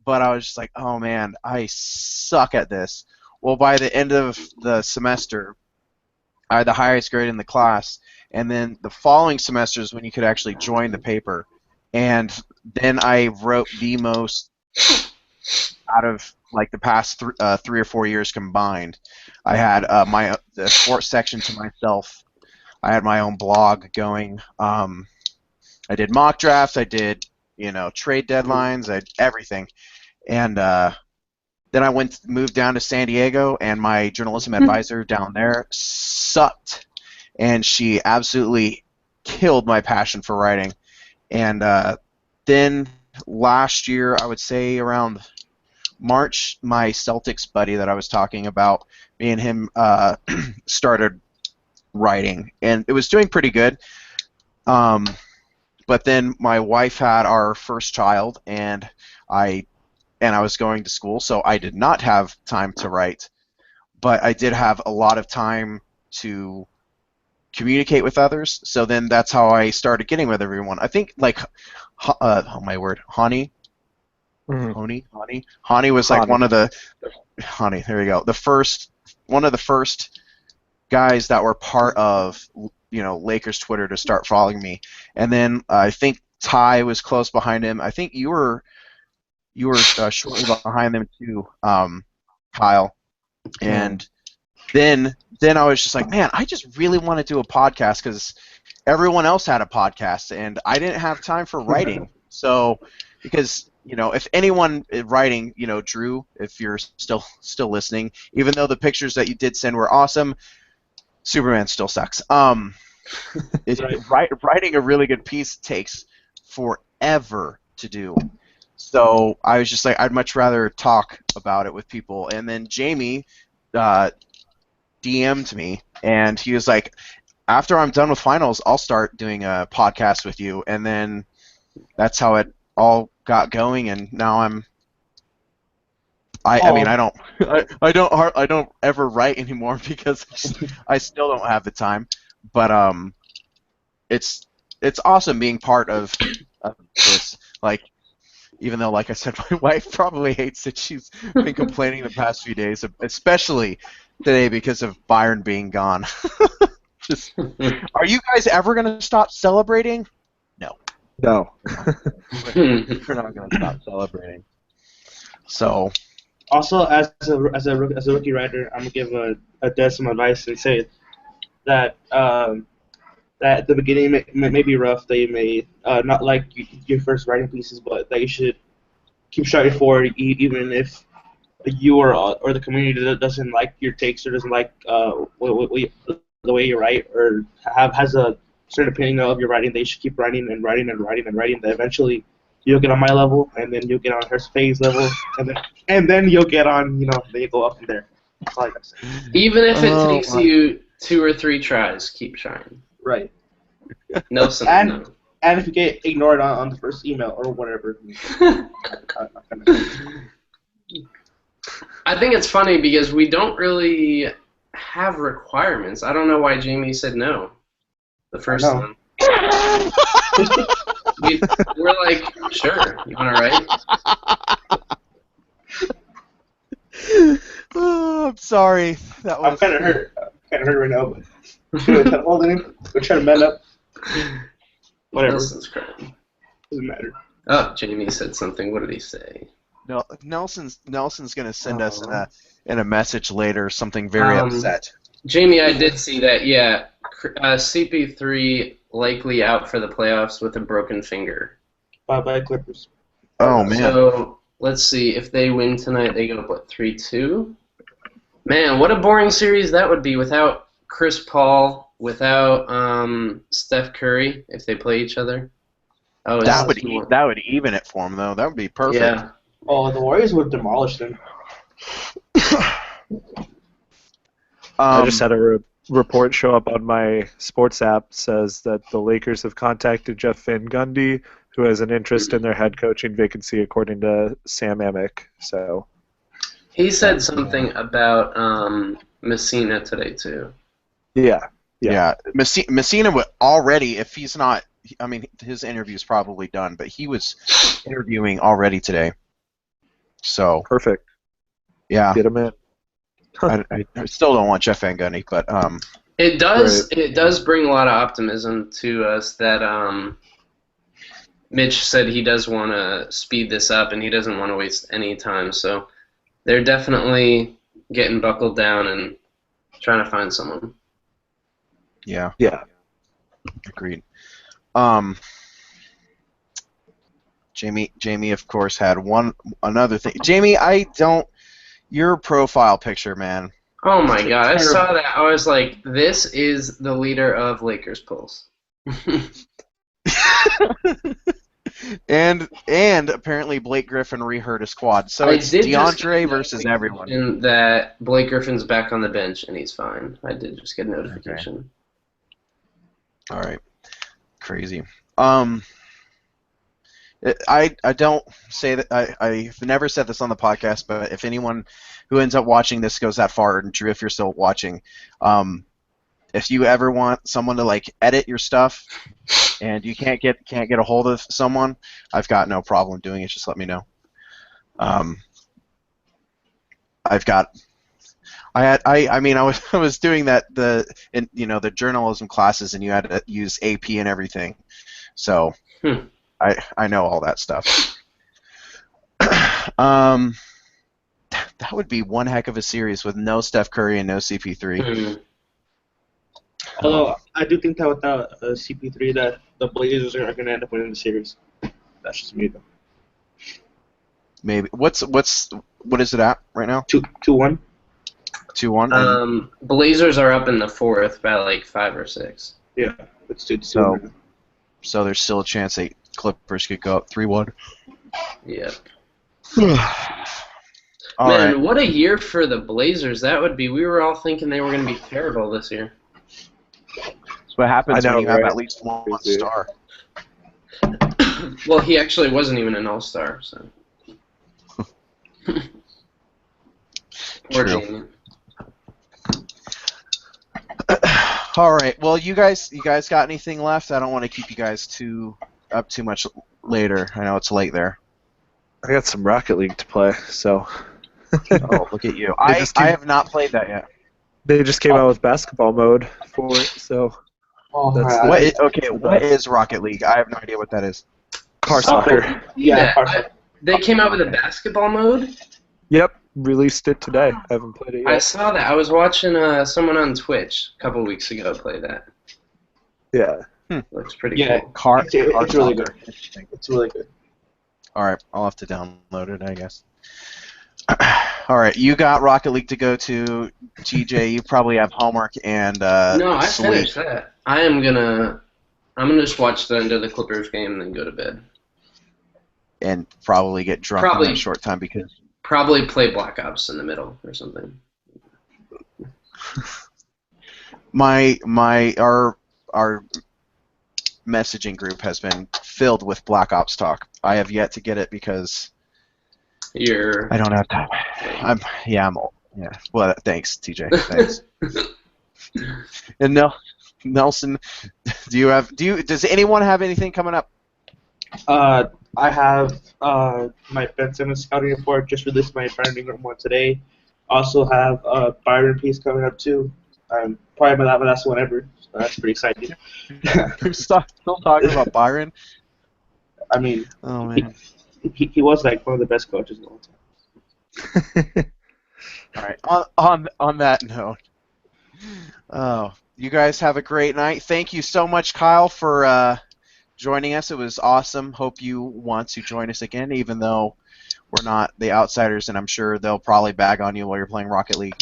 but I was just like, oh man, I suck at this. Well, by the end of the semester, I had the highest grade in the class, and then the following semester is when you could actually join the paper. And then I wrote the most out of like the past 3 or 4 years combined. I had the sports section to myself. I had my own blog going. I did mock drafts. I did, you know, trade deadlines. I did everything. And then I moved down to San Diego, and my journalism advisor down there sucked, and she absolutely killed my passion for writing. And then last year, I would say around March, my Celtics buddy that I was talking about, me and him started writing, and it was doing pretty good. But then my wife had our first child, and I was going to school, so I did not have time to write. But I did have a lot of time to communicate with others. So then that's how I started getting with everyone. I think like, oh my word, Hani was like one of the Hani. There you go. One of the first guys that were part of Lakers Twitter to start following me, and then I think Ty was close behind him. I think you were shortly behind them too, Kyle. And then I was just like, man, I just really want to do a podcast because everyone else had a podcast, and I didn't have time for writing. So, because if anyone writing, Drew, if you're still listening, even though the pictures that you did send were awesome, Superman still sucks. Writing a really good piece takes forever to do. So I was just like, I'd much rather talk about it with people. And then Jamie DM'd me, and he was like, after I'm done with finals, I'll start doing a podcast with you. And then that's how it all got going. And now I mean, I don't ever write anymore because I still don't have the time. But it's awesome being part of this. Like, even though, like I said, my wife probably hates it. She's been complaining the past few days, especially today because of Byron being gone. Are you guys ever gonna stop celebrating? No. We're not gonna stop celebrating. So. Also, as a rookie writer, I'm gonna give a Des some advice and say that that at the beginning may be rough. That you may not like your first writing pieces, but that you should keep striving forward, even if you or the community doesn't like your takes or doesn't like the way you write or has a certain opinion of your writing. They should keep writing and writing and writing and writing. That eventually you'll get on my level, and then you'll get on her phase level, and then you'll get on, then you go up from there. That's all I gotta say. Even if it takes you 2 or 3 tries, keep trying. Right. Nelson. And if you get ignored on the first email or whatever. I think it's funny because we don't really have requirements. I don't know why Jamie said no the first time. We're like, sure, you want to write? Oh, I'm sorry. I'm kind of hurt. Right now, but should I hold him? We're trying to mend up. Whatever. Nelson's crying. Doesn't matter. Oh, Jamie said something. What did he say? No, Nelson's gonna send us in a message later something very upset. Jamie, I did see that. Yeah, CP3 likely out for the playoffs with a broken finger. Bye Clippers. Oh man. So let's see. If they win tonight, they go up 3-2. Man, what a boring series that would be without Chris Paul, without Steph Curry if they play each other. Oh, that would even it for them though. That would be perfect. Yeah. Oh, the Warriors would demolish them. I just had a report show up on my sports app. Says that the Lakers have contacted Jeff Van Gundy, who has an interest in their head coaching vacancy, according to Sam Amick. So he said something about Messina today too. Yeah. Messina would already, if he's not, I mean, his interview's probably done, but he was interviewing already today. So perfect. Yeah. Get him in. I still don't want Jeff Van Gundy, but it does bring a lot of optimism to us that Mitch said he does want to speed this up and he doesn't want to waste any time. So they're definitely getting buckled down and trying to find someone. Yeah. Agreed. Jamie, of course, had another thing. Jamie, your profile picture, man. Oh my god, I saw that. I was like, this is the leader of Lakers Pulse. and apparently Blake Griffin reheard a squad. So it's DeAndre versus everyone. And that Blake Griffin's back on the bench and he's fine. I did just get a notification. Okay. All right. Crazy. I don't say that I've never said this on the podcast, but if anyone who ends up watching this goes that far, and Drew, if you're still watching, if you ever want someone to like edit your stuff and you can't get a hold of someone, I've got no problem doing it. Just let me know. I was doing that the journalism classes, and you had to use AP and everything, so I know all that stuff. That would be one heck of a series with no Steph Curry and no CP3. Although I do think that without CP3, that the Blazers are going to end up winning the series. That's just me though. Maybe what is it at right now? 2-1. 2-1. Blazers are up in the fourth by like 5 or 6. Yeah, it's 2-2. So there's still a chance that Clippers could go up 3-1. Yep. All Man, right. what a year for the Blazers that would be. We were all thinking they were going to be terrible this year. That's what happens when you have at least one star. Well, he actually wasn't even an all-star, so. Poor True. Jamie. All right. Well, you guys got anything left? I don't want to keep you guys up too much later. I know it's late there. I got some Rocket League to play, so. Oh, look at you! I have not played that yet. They just came out with basketball mode for it, so. What is Rocket League? I have no idea what that is. Car soccer. Yeah, They came out with a basketball mode? Yep, released it today. I haven't played it I yet. saw that. I was watching someone on Twitch a couple weeks ago play that. Yeah. Looks pretty Yeah. cool. It's really good. It's really good. All right, I'll have to download it, I guess. All right, you got Rocket League to go to, TJ. You probably have homework and No, I sleep. finished that. I'm gonna just watch the end of the Clippers game and then go to bed. And probably get drunk in that short time because Probably play Black Ops in the middle or something. our messaging group has been filled with Black Ops talk. I have yet to get it because I don't have time. I'm old. Yeah. Well, thanks, TJ. Thanks. And Nelson, does anyone have anything coming up? I have my Ben Simmons scouting report. Just released my Byron Ingram one today. Also have Byron piece coming up too. Probably my last one ever. So that's pretty exciting. You're still talking about Byron? I mean, oh man, he was like one of the best coaches in all time. All right. On that note, you guys have a great night. Thank you so much, Kyle, for joining us. It was awesome. Hope you want to join us again, even though we're not the Outsiders, and I'm sure they'll probably bag on you while you're playing Rocket League.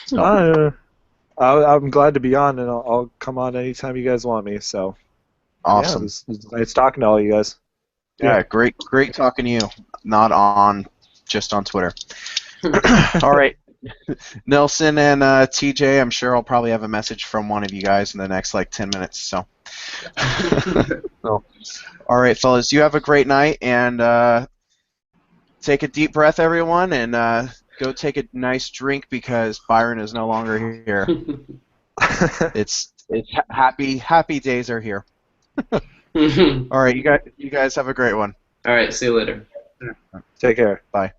So. I'm glad to be on, and I'll come on anytime you guys want me. So awesome. Yeah, it was nice talking to all you guys. Yeah, great talking to you. Not just on Twitter. All right. Nelson and TJ, I'm sure I'll probably have a message from one of you guys in the next 10 minutes. So, all right, fellas, you have a great night, and take a deep breath, everyone, and go take a nice drink because Byron is no longer here. It's happy days are here. All right, you guys have a great one. All right, see you later. Take care. Bye.